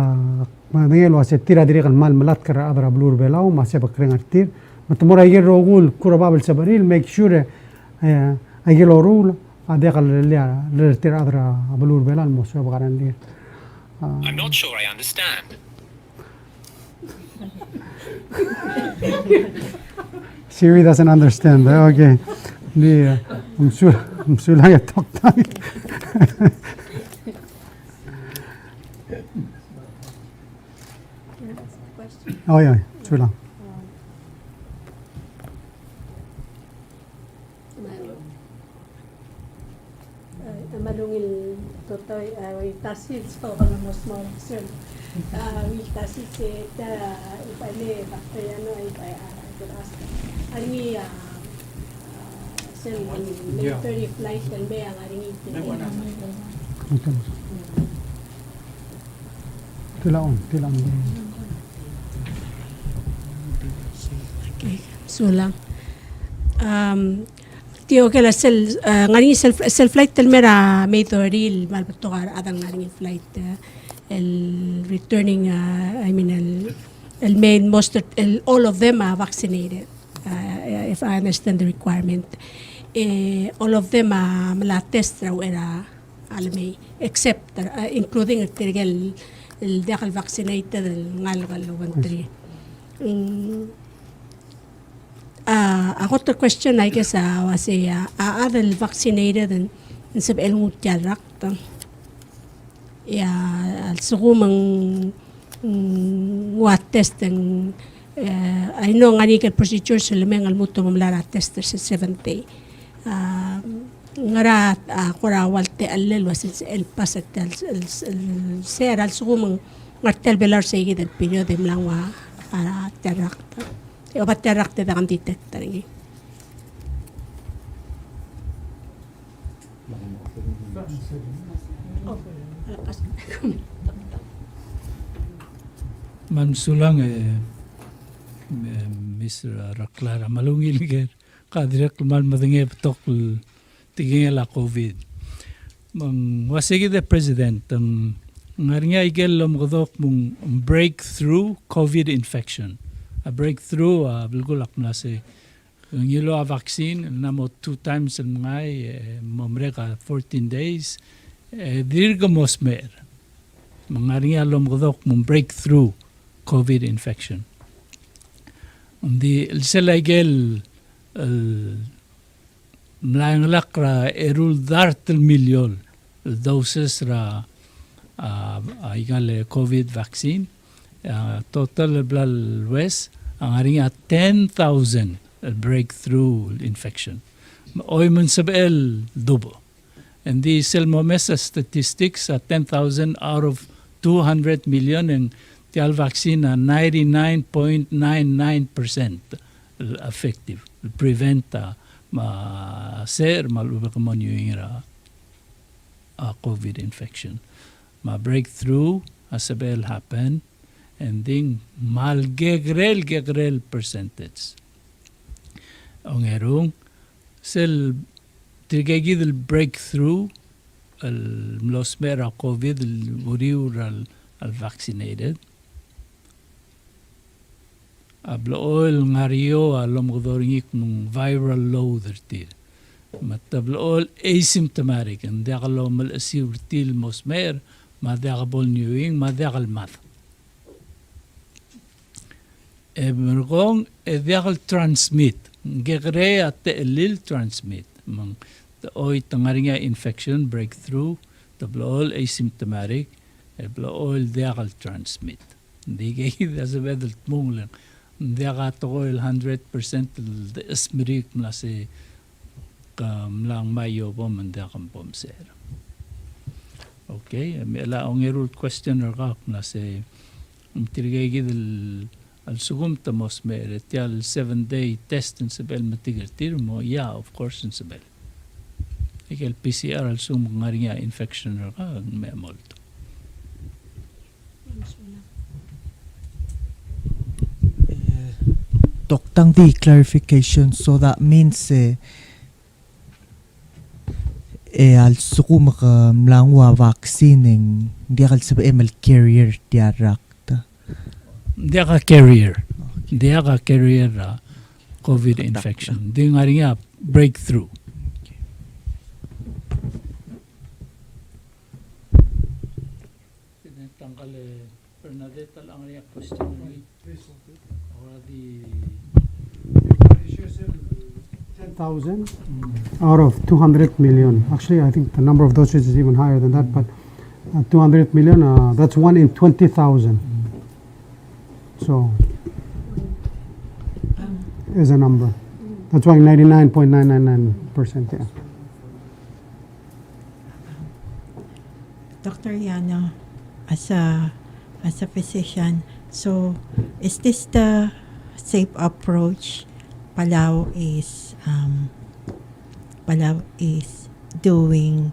manelo ase tira diri kal mal malat kara adra blur belao ma se bakreng artir matumora igel rogul kurababel sabaril make sure igel orul ade kal le tira adra blur belal mo se bagaran dir I'm not sure I understand. Siri doesn't understand. Okay. I'm sure I talk time. Oh yeah, sure. Malungil totoy tasil so kana mas mo sir we tasil se ta ipale bakteriyano ay ask ani sir military flight kan be ang aring Tilaon. okay so lang Tio que la ngani self flight tel mera metoril malpatogar adang ngani flight el returning I mean el main most all of them are vaccinated if I understand the requirement all of them mala test raw era almay except including el dakhal vaccinated el ngalgal 13 ako the question I guess was other vaccinated and sab el mutyarak al sugumang what testing I know ngani ka procedure sa lamang al muto mamlara tester sa 70 ngara kora walte allel was el pasat el ser al sugumang ngartel belar sa igid el period lang wa tarak Obat-tarak te dakan detector ngi. Mansulang Mr. Raklara malungil ger kadirek mal madenge tok tiging la COVID. Mang wasigi the president ngaringa igel lom godok mung breakthrough COVID infection. A breakthrough bilgulak na se ngilo a vaccine namo 2 times el ngay momreka 14 days dirga mosmer mangaringa lom godok mong breakthrough COVID infection di el selagel mlayang lakra erul dartel milyon doses ra igale COVID vaccine total blal west ang aring 10,000 breakthrough infection. Oy man sabel dubo. And the Selmomesa statistics are 10,000 out of 200 million and tial vaccine are 99.99% effective. Prevent malubakaman yung COVID infection. Breakthrough asabel happen and then gegrel percentage. Ang erong sel tigagid el breakthrough el mlosmera COVID el uriur al vaccinated. Ablool ngario alomgodoringik nung viral load ertir. Matablool asymptomatic and dekalo malasiw til mosmer madakabol newing madakal math. Emergong dekal transmit. Gegre at elil transmit. The oy tangaringa infection breakthrough. Tablool asymptomatic. Eblool dekal transmit. Di gay as a bedel tmunglang. Dekatoil 100% the esmerik na si lang mayo bom and dekam bom ser. Okay, mela ongerul questioner kak na si tirigay al sugum tamos mere tial 7-day test in sabel matigertir mo of course in sabel. Ikel PCR al sum ngaringa infection ka me molto. Doktang di clarification, so that means al sukum ka mlangwa vaccine di kal sa ML carrier diarakta. Dia ka carrier. Dia ka carrier COVID infection. Di nga rin breakthrough. Tanggal Bernadette lang rin question ni. Already 10,000 out of 200 million. Actually, I think the number of doses is even higher than that, but 200 million, that's 1 in 20,000. So, is a number. That's why 99.999%, yeah. Dr. Yana, as a physician, so is this the safe approach Palau is doing,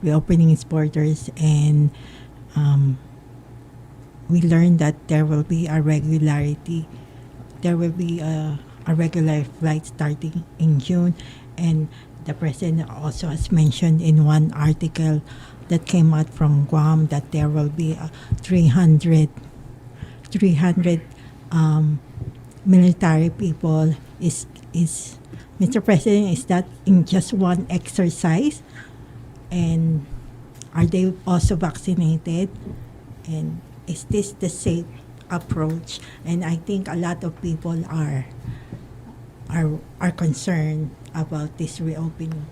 reopening its borders, and we learned that there will be a regularity. There will be a regular flight starting in June, and the president also has mentioned in one article that came out from Guam that there will be 300 military people. Is Mr. President, is that in just one exercise? And are they also vaccinated? And is this the safe approach? And I think a lot of people are concerned about this reopening.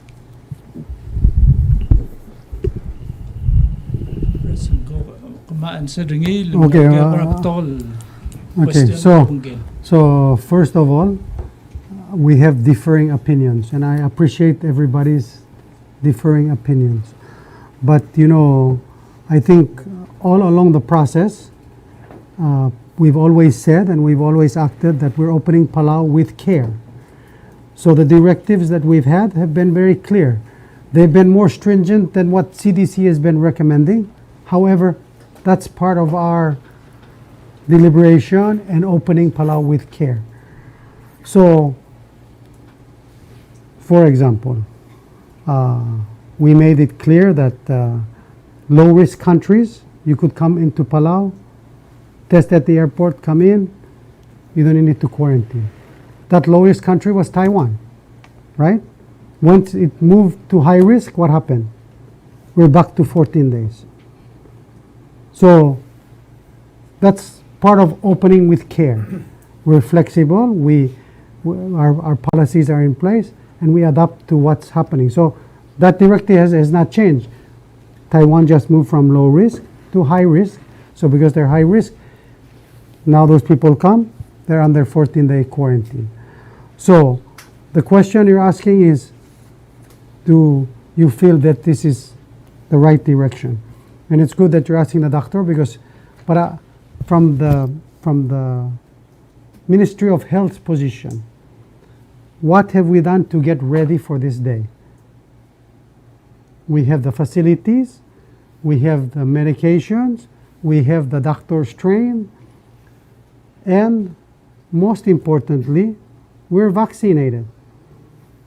Okay, so first of all, we have differing opinions, and I appreciate everybody's differing opinions. But, I think all along the process, we've always said and we've always acted that we're opening Palau with care. So the directives that we've had have been very clear. They've been more stringent than what CDC has been recommending. However, that's part of our deliberation and opening Palau with care. So, for example, we made it clear that low-risk countries, you could come into Palau, test at the airport, come in, you don't need to quarantine. That low-risk country was Taiwan, right? Once it moved to high risk, what happened? We're back to 14 days. So that's part of opening with care. We're flexible, our policies are in place, and we adapt to what's happening. So that directive has not changed. Taiwan just moved from low risk to high risk. So because they're high risk, now those people come, they're under 14-day quarantine. So the question you're asking is, do you feel that this is the right direction. And it's good that you're asking the doctor because, from the Ministry of Health's position, what have we done to get ready for this day? We have the facilities, we have the medications, we have the doctors trained, and most importantly, we're vaccinated.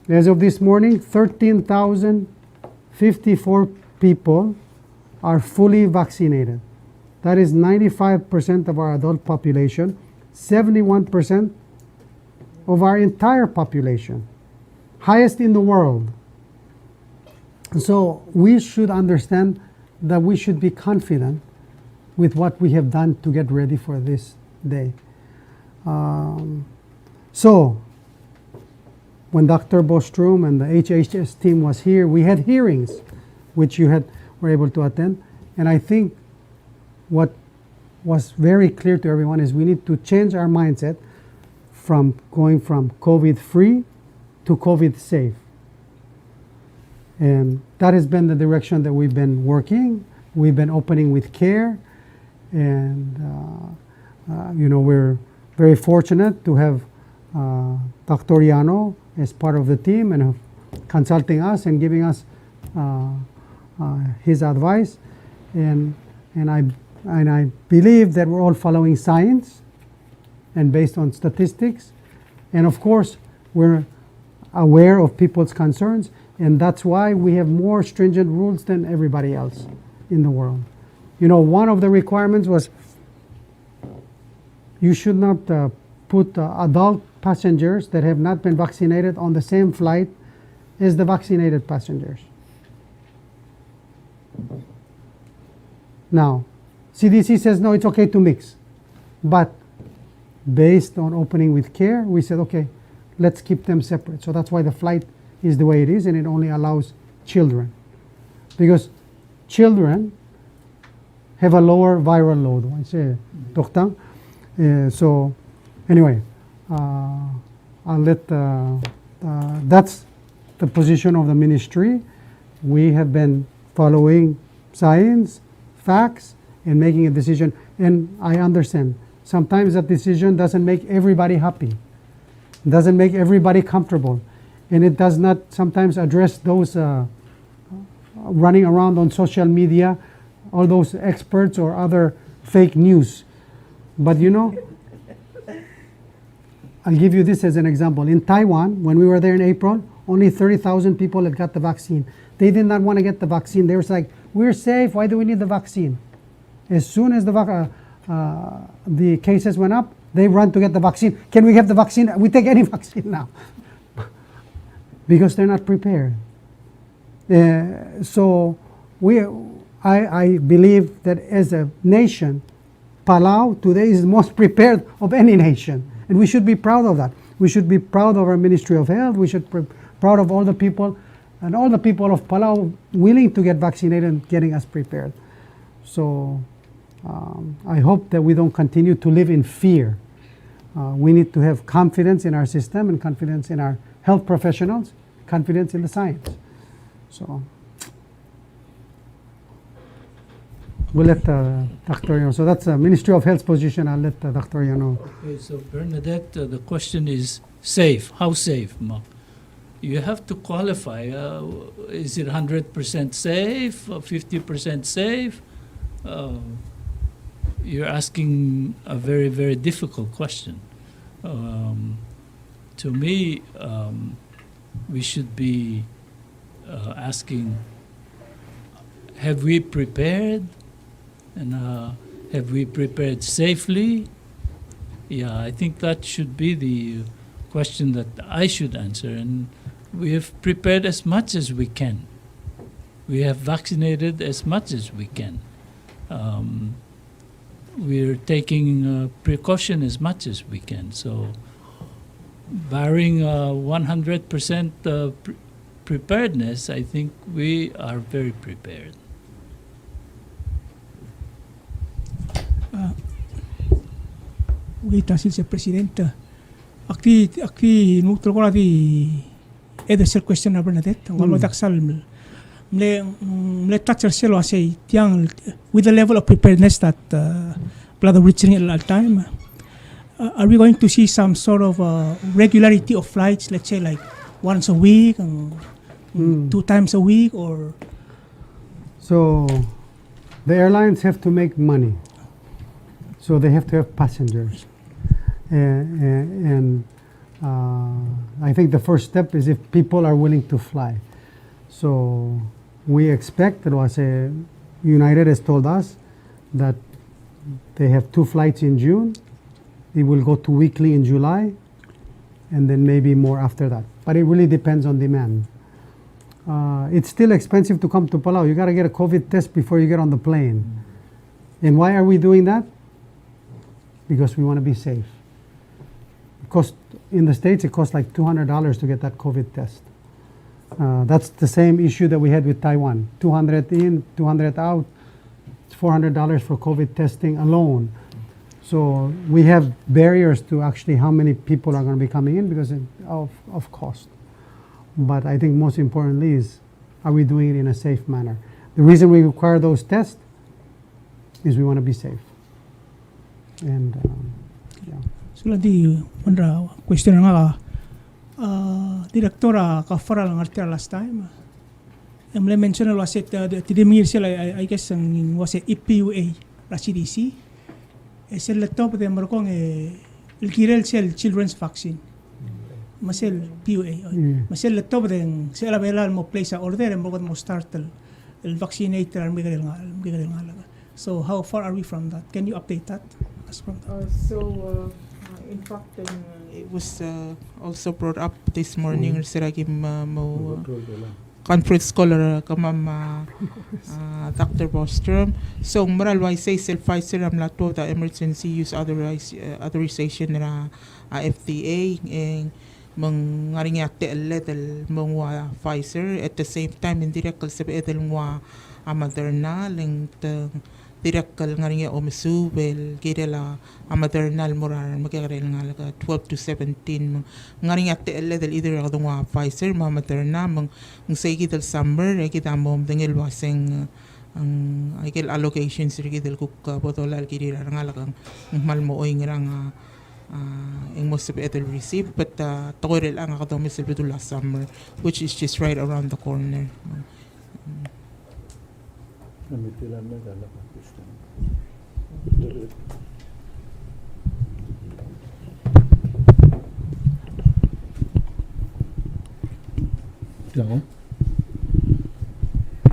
As of this morning, 13,054 people are fully vaccinated. That is 95% of our adult population, 71% of our entire population, highest in the world. So we should understand that we should be confident with what we have done to get ready for this day. So when Dr. Bostrom and the HHS team was here, we had hearings, which you were able to attend. And I think what was very clear to everyone is we need to change our mindset from going from COVID-free to COVID-safe. And that has been the direction that we've been working. We've been opening with care. And, we're very fortunate to have Dr. Yano as part of the team and consulting us and giving us his advice. And I believe that we're all following science and based on statistics. And of course, we're aware of people's concerns. And that's why we have more stringent rules than everybody else in the world. One of the requirements was you should not put adult passengers that have not been vaccinated on the same flight as the vaccinated passengers. Now, CDC says, no, it's okay to mix. But based on opening with care, we said, okay, let's keep them separate. So that's why the flight is the way it is, and it only allows children. Because children have a lower viral load. I say, Doctor. So anyway, I'll let, that's the position of the ministry. We have been following science, facts, and making a decision. And I understand, sometimes that decision doesn't make everybody happy, doesn't make everybody comfortable, and it does not sometimes address those running around on social media, all those experts or other fake news. But I'll give you this as an example. In Taiwan, when we were there in April, only 30,000 people had got the vaccine. They did not want to get the vaccine. They were like, we're safe, why do we need the vaccine? As soon as the cases went up, they run to get the vaccine. Can we get the vaccine? We take any vaccine now. Because they're not prepared. So I believe that as a nation, Palau today is the most prepared of any nation. And we should be proud of that. We should be proud of our Ministry of Health. We should be proud of all the people and all the people of Palau willing to get vaccinated and getting us prepared. So I hope that we don't continue to live in fear. We need to have confidence in our system and confidence in our health professionals, confidence in the science. So we'll let Dr. Yano. So that's the Ministry of Health's position. I'll let Dr. Yano. Okay, so Bernadette, the question is safe. How safe? You have to qualify. Is it 100% safe, 50% safe? You're asking a very, very difficult question. To me, we should be asking, have we prepared? And have we prepared safely? Yeah, I think that should be the question that I should answer. And we have prepared as much as we can. We have vaccinated as much as we can. We're taking precaution as much as we can. So barring 100% preparedness, I think we are very prepared. Kita si Presidente. Akti nutro ko na di edesel question na Bernadette. Ang mamadak sal mle touch selo say tiang with the level of preparedness that Plata reaching at that time. Are we going to see some sort of regularity of flights, let's say like once a week, 2 times a week, or? So the airlines have to make money, so they have to have passengers, and I think the first step is if people are willing to fly. So we expect, United has told us that they have 2 flights in June. It will go to weekly in July, and then maybe more after that. But it really depends on demand. It's still expensive to come to Palau. You got to get a COVID test before you get on the plane. And why are we doing that? Because we want to be safe. In the States, it costs like $200 to get that COVID test. That's the same issue that we had with Taiwan. 200 in, 200 out. It's $400 for COVID testing alone. So we have barriers to actually how many people are going to be coming in because of cost. But I think most importantly is, are we doing it in a safe manner? The reason we require those tests is we want to be safe. And yeah. So di mandra question nga direktora ka faral ng article last time. Emle mention lo aset tidemir sila I guess ang was EPUA la CDC. Es el top de markong el kirel sel children's vaccine. Masel PUA. Masel el top de sila bela mo place a order and mo start el vaccinator ang bigal nga. So how far are we from that? Can you update that? In fact, it was also brought up this morning. Siragim mo conference scholar kamam Dr. Bostrom. So moral why say Pfizer am lato the emergency use authorization na FDA and mang ngaring yakte level mong Pfizer at the same time indirect sa edel mo Moderna linked direct kal ngaring omisu well gidela maternal morar magkarel nga 12 to 17 ngaring yakte level either ang Pfizer Moderna mang say gidel summer kita mo dengel waseng ang ikil allocations gidel kuk botolal gidela nga lakang malmo oy ngrang ang most of it will receive but tawirel ang akadomis last summer which is just right around the corner.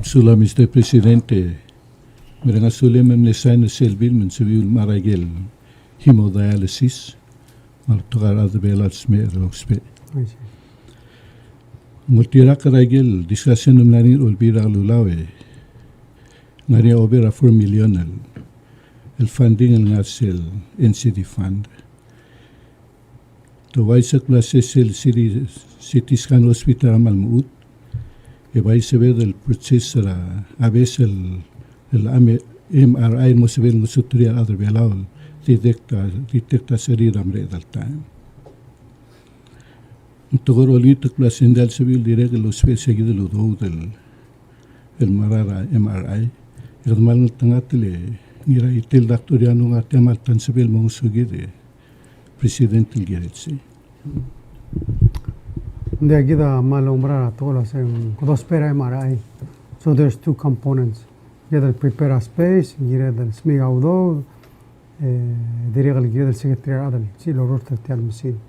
Sula Mr. Presidente, meranga sule memne sign selbil men civil maragel hemodialysis mal togar adbelal smer oxpe. Multira karagel discussion numlani olbira lulawe. Ngari obera 4 million el funding el ngasel NCD fund. To waisa klase sel city scan hospital amal muut. E waisa ver el proceso a veces el MRI mo se ver ngusutria other belal detecta serir amre dal time. Togor olito klase endal civil direct lo seguido lo do del el marara MRI. Irmal tangatile ngira itil doctoriano nga temal tansabil mo sugide president ilgeretsi. De agida malombra tola se kodospera MRI. So there's 2 components. Gida prepare space, gira del smiga udo, dirigal gira del secretary adal. Si lo rota tial misil.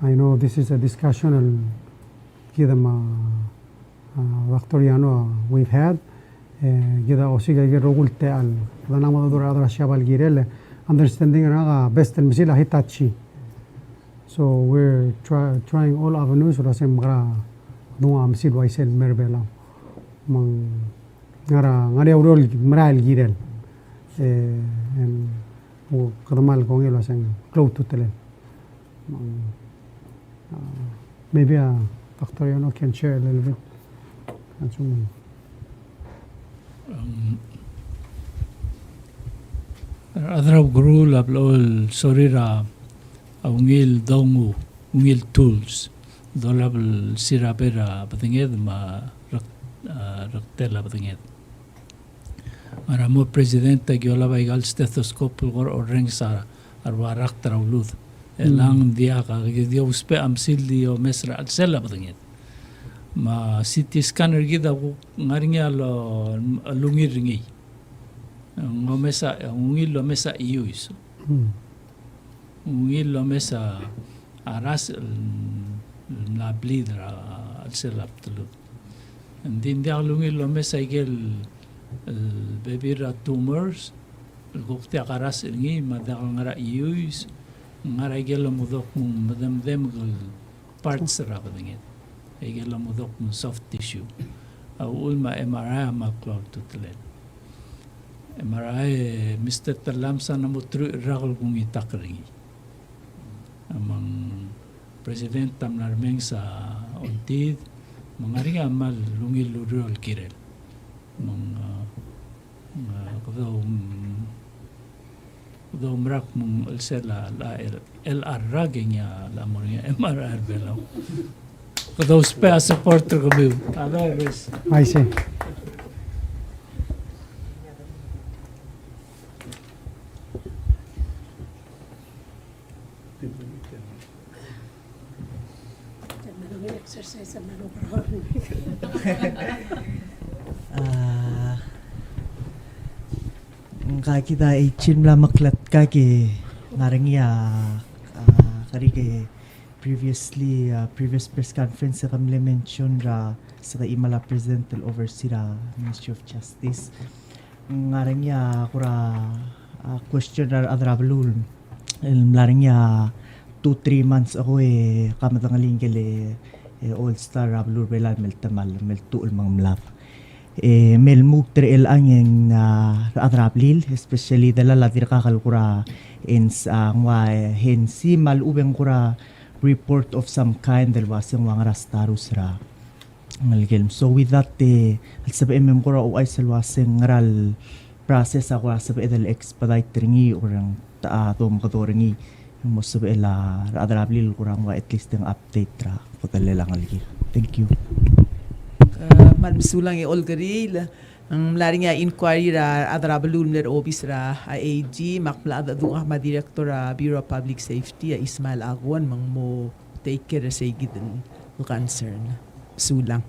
I know this is a discussion al gida ma doctoriano we've had. Gida osiga gira rogulte al danamo dura adra shabal girele understanding raga best el misil hitachi. So we're trying all avenues for sem gra dunga misil waisel merbela mang ngari urol mral girel and kadamal kong elo sem close to tele. Maybe Dr. Yano can share a little bit. Adraw guru lablol sorira ungil dongu ungil tools dolabel sirapera patinged ma raktela patinged. Maramo presidente gyola baigal stethoscope or ring sa arwa raktara ulud. Elang dia ka dia uspe amsil dio mesra alsela patinged. Ma CT scanner gida ngaringa lo lungir ringi. Ngomesa ungil lo mesa ius. Ungil lo mesa aras la blidra alsela ptulu. Din dia lungil lo mesa igel baby tumors gukti akaras ringi madal ngara ius ngara igel lo mudok madam dem parts ra patinged. Igel mo dok ng soft tissue. Ulma MRI maklaw tutlen. MRI Mr. Talamsa na mo rakol kung itakringi. Amang President Tamnarmeng sa Ontid, mga ringa amal lungil lurol kirel. Kadaw mrak mong alsela LR raging ya lamor niya MRI belaw. Kadaw spare supporter kami. Always. I see. Kita ichimla maklat kaki ngarangi kari ke previous press conference sa kamile mention ra sa imala president del oversee Ministry of Justice ngarangi kura question ra adrablul laring 2-3 months ako kamatangaling kele all star rablur belal meltamal meltuul mang mlap mel mugter el angeng adrablil especially dala latir kakalkura ins ngwa hensi mal ubeng kura report of some kind del waseng wang rastarus ra ngalgel. So with that al sabi kura o ay salwaseng ngaral process ako sabi del expedite ringi orang tom katoringi mo sabi la adrablil kurang wa at least ang update ra pagdala lang algi. Thank you. Malmsulang olgaril ang laring inquiry ra adrabalul ner obis ra AG makplada du Director Bureau of Public Safety Ismail Agwan mang mo take care sa gidin concern sulang.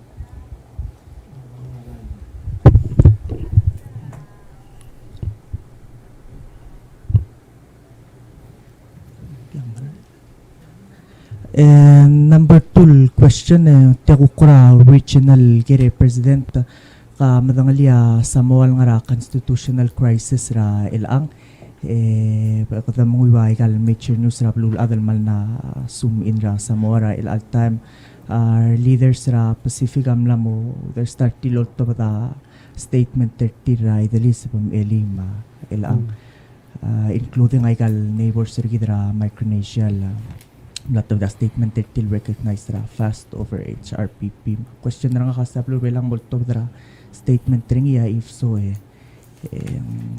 Number 2 question Tekukura Regional Gere President ka madangalia Samoal nga ra constitutional crisis ra ilang kada mong iway kal major news ra blul adal mal na zoom in ra Samoa ra il all time leaders ra Pacific amla mo there start tilot to bata statement 30 ra idalis pam elima ilang including ay kal neighbors ra gidra Micronesia lot of the statement that still recognized ra fast over HRPP. Question na nga kasaplo belang multo dra statement ringiya if so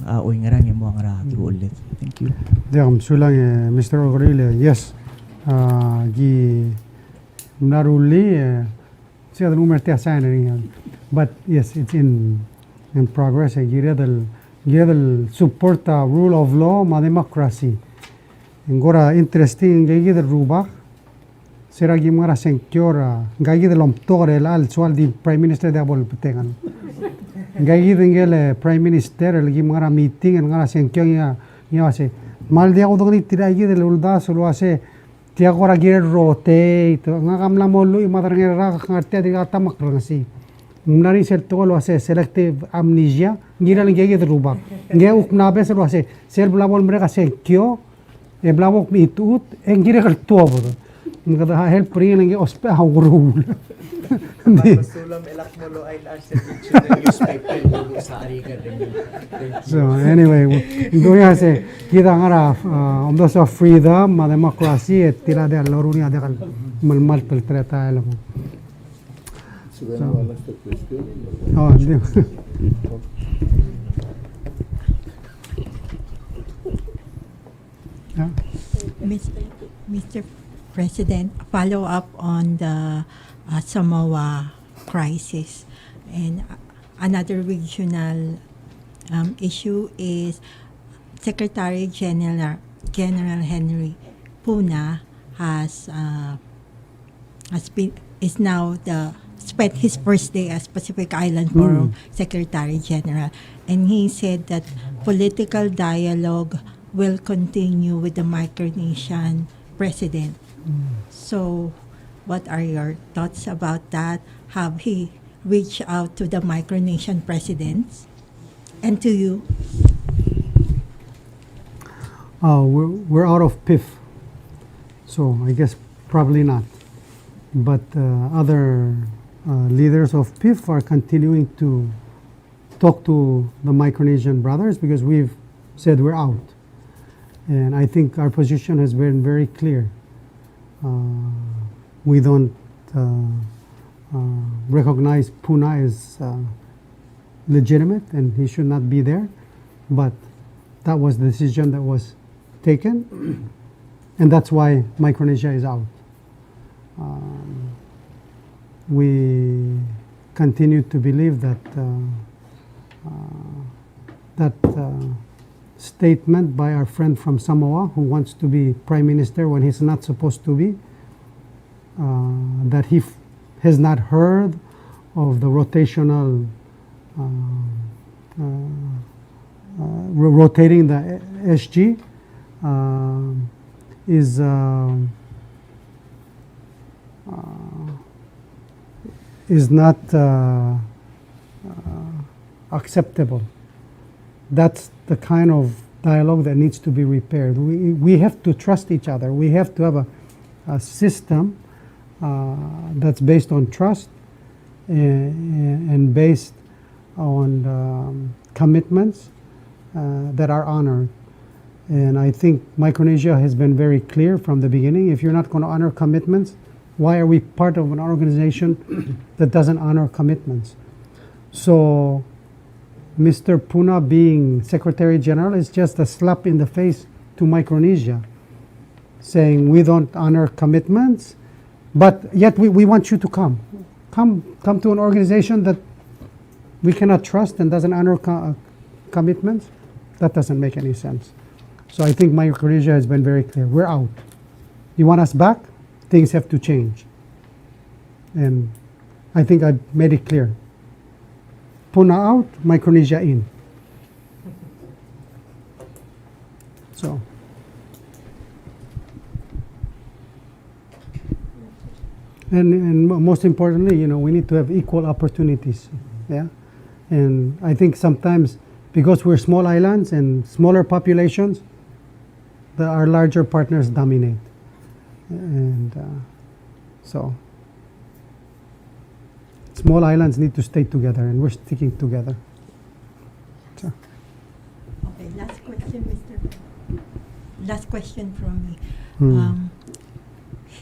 aoy nga rang mo ang ra ulit. Thank you. Diam sulang Mr. O'Reilly yes gi naruli siya the number tia sign ring but yes it's in progress giredal support rule of law ma democracy. Ngora interesting gigi del ruba sera gimara senkiora gigi del omtore al sual di prime minister de abol petengan gigi dengel prime minister el gimara meeting ngara senkionya ya se mal dia ko dogni tira gigi del ulda solo ase tia gora gire rote to ngakamla molu imadar ngera ngarte di gata makrangsi mnari sel to lo ase selective amnesia gira gigi del ruba nge ukna be selo ase sel blabol mreka senkio blawok mi itut engire kal tuobo ngada help ring ngi ospe hawrul Sulam elak molo ay servicio ng newspaper sa ariga rin. So anyway do ya se kita ngara on those of freedom ma democracy et tira de lorunia de kal mal pel trata el oh Mr. President, follow up on the Samoa crisis. And another regional issue is Secretary General Henry Puna is now spent his first day as Pacific Island Forum Secretary General, and he said that political dialogue will continue with the Micronesian president. So, what are your thoughts about that? Have he reached out to the Micronesian presidents and to you? We're out of PIF, so I guess probably not. But other leaders of PIF are continuing to talk to the Micronesian brothers because we've said we're out. And I think our position has been very clear. We don't recognize Puna as legitimate and he should not be there. But that was the decision that was taken. And that's why Micronesia is out. We continue to believe that statement by our friend from Samoa who wants to be prime minister when he's not supposed to be, that he has not heard of the rotational rotating the SG is not acceptable. That's the kind of dialogue that needs to be repaired. We have to trust each other. We have to have a system that's based on trust and based on commitments that are honored. And I think Micronesia has been very clear from the beginning. If you're not going to honor commitments, why are we part of an organization that doesn't honor commitments? So Mr. Puna being Secretary General is just a slap in the face to Micronesia, saying we don't honor commitments, but yet we want you to come to an organization that we cannot trust and doesn't honor commitments. That doesn't make any sense. So I think Micronesia has been very clear. We're out. You want us back? Things have to change. And I think I made it clear. Puna out, Micronesia in. So. And most importantly, we need to have equal opportunities. Yeah. And I think sometimes because we're small islands and smaller populations, our larger partners dominate. And so small islands need to stay together, and we're sticking together. So. Okay, last question, Mr. Last question from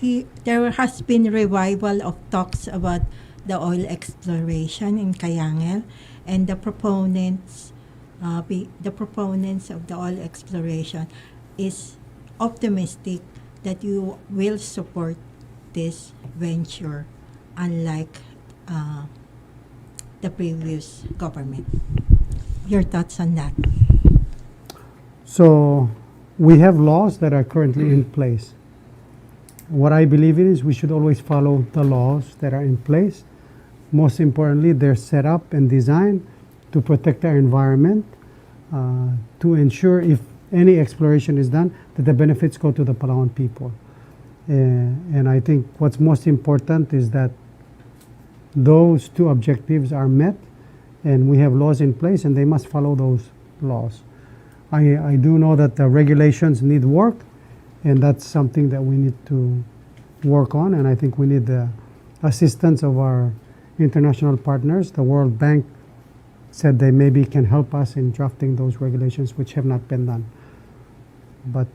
me. There has been revival of talks about the oil exploration in Kayangel, and the proponents of the oil exploration is optimistic that you will support this venture, unlike the previous government. Your thoughts on that? So we have laws that are currently in place. What I believe in is we should always follow the laws that are in place. Most importantly, they're set up and designed to protect our environment, to ensure if any exploration is done, that the benefits go to the Palawan people. And I think what's most important is that those two objectives are met, and we have laws in place, and they must follow those laws. I do know that the regulations need work, and that's something that we need to work on, and I think we need the assistance of our international partners. The World Bank said they maybe can help us in drafting those regulations, which have not been done. But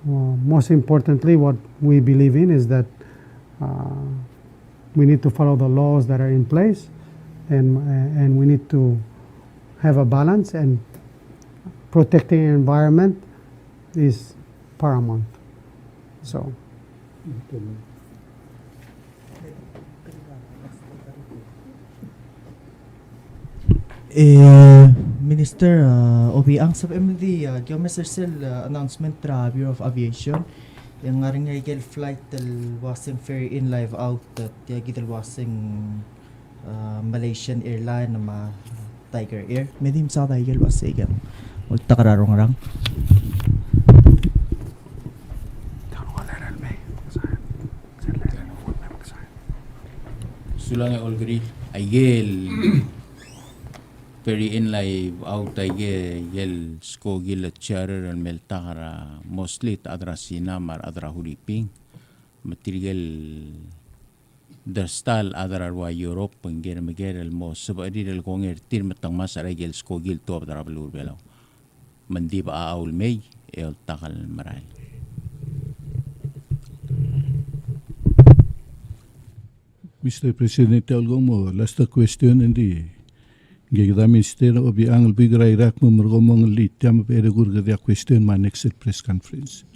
most importantly, what we believe in is that we need to follow the laws that are in place, and we need to have a balance, and protecting the environment is paramount. So Minister, obi ang sa MD, Mr. Sel announcement tra Bureau of Aviation. Yang nga rin nga flight del wasing ferry in live out at del wasing Malaysian airline na ma Tiger Air. Medim sa Tiger wasing ulta kararong rang. Sulang olgri aigel very in live out aigel sko gil charer al meltara mostly adra sinamar adra huliping material dastal adra wa Europe pengger meger mo sabadi del konger tir metang mas aigel sko gil to adra belur belaw mandi ba aul may el takal maray. Mr. Presidente, algo mo, last question hindi. Gagda Minister obi ang bigra Iraq mo mergomong lit jam pere gurga dia question my next press conference.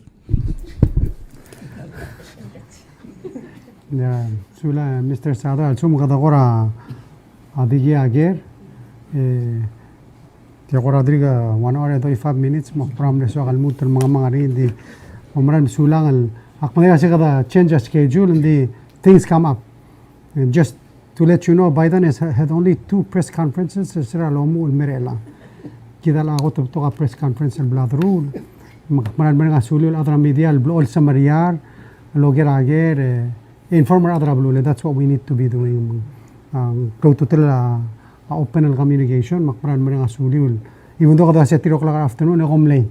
Ya, sula Mr. Sada sum kada gora adigi ager te gora driga 1 hour and 25 minutes mo pram le so galmut mga rin di umran sulangal akmaya se kada change schedule and the things come up. And just to let you know, Biden has had only 2 press conferences. Sira lomu ulmerela. Kita la agot to press conference el blood rule. Maran mereka sulul adra media el blol samariar loger ager informer adra blule. That's what we need to be doing. Go to tell open el communication. Maran mereka sulul. Even though kada 7 o'clock afternoon egom lay.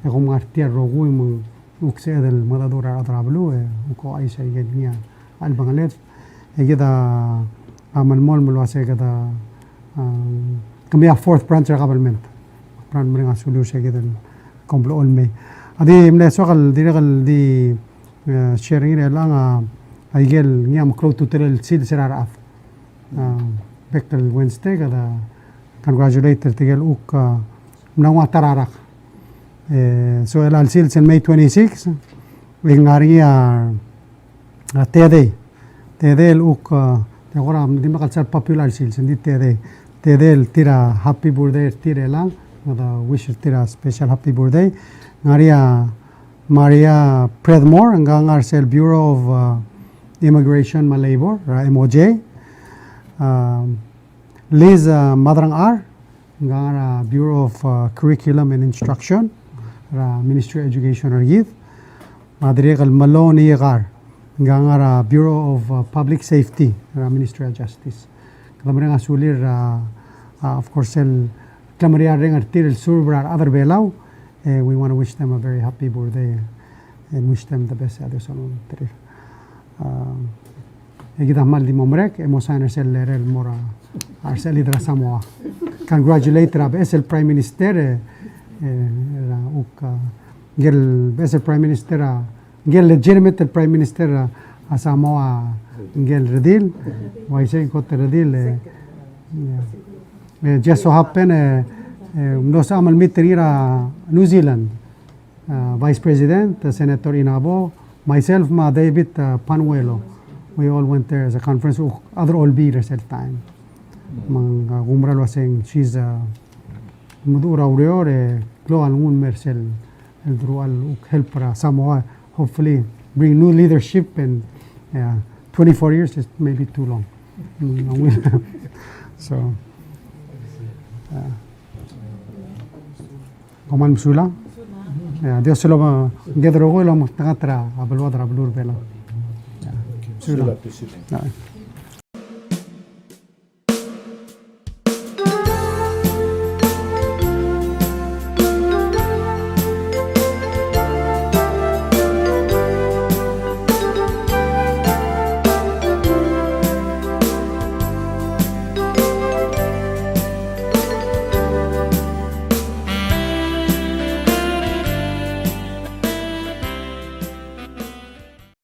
Egom artiar rogu imong ukse del madadura adra blue. Uko ay sa igenya al bangalet. كده عمل ملواسة كده كمية 4th branch قبل منت بران مرينا سوليوشة كده كومبل أولمي هذه من السؤال دي sharing الآن هيجيل نيام كلو توتل سيد سرار أف بكتل Wednesday كده congratulate تيجيل أوك منوع ترارق سؤال السيل سن May 26 وينغاريا تيدي Tedel uk agora di makalsar popular sales di Tedel tira happy birthday tira lang ada wish tira special happy birthday Maria Predmore ang Arsel Bureau of Immigration and Labor MOJ Liz Madrang R ang Bureau of Curriculum and Instruction Ministry of Education or Madri Malone Yagar Gangara Bureau of Public Safety, Ministry of Justice. Kamarenga sulir, of course, el Clamaria Rengartir, el Surbra, other Belau. We want to wish them a very happy birthday and wish them the best. Egida Maldi Momrek, Emosan Ersel Lerel Mora, Arsel Hidra Samoa. Congratulate Rab Esel Prime Minister, Gel Esel Prime Minister. Gel legitimate Prime Minister Samoa Gel Redil, why say got Redil? Just so happen no samal mitira New Zealand Vice President Senator Inabo, myself ma David Panuelo. We all went there as a conference. Other all leaders at time. Mang Gumral was saying she's Mudura Uriore, Glo Alun Mercel, El Drual help Samoa. Hopefully bring new leadership and 24 years is maybe too long. So Koman Sula Dios se lo gedro lo magtatra abelwadra blur bela. Sula.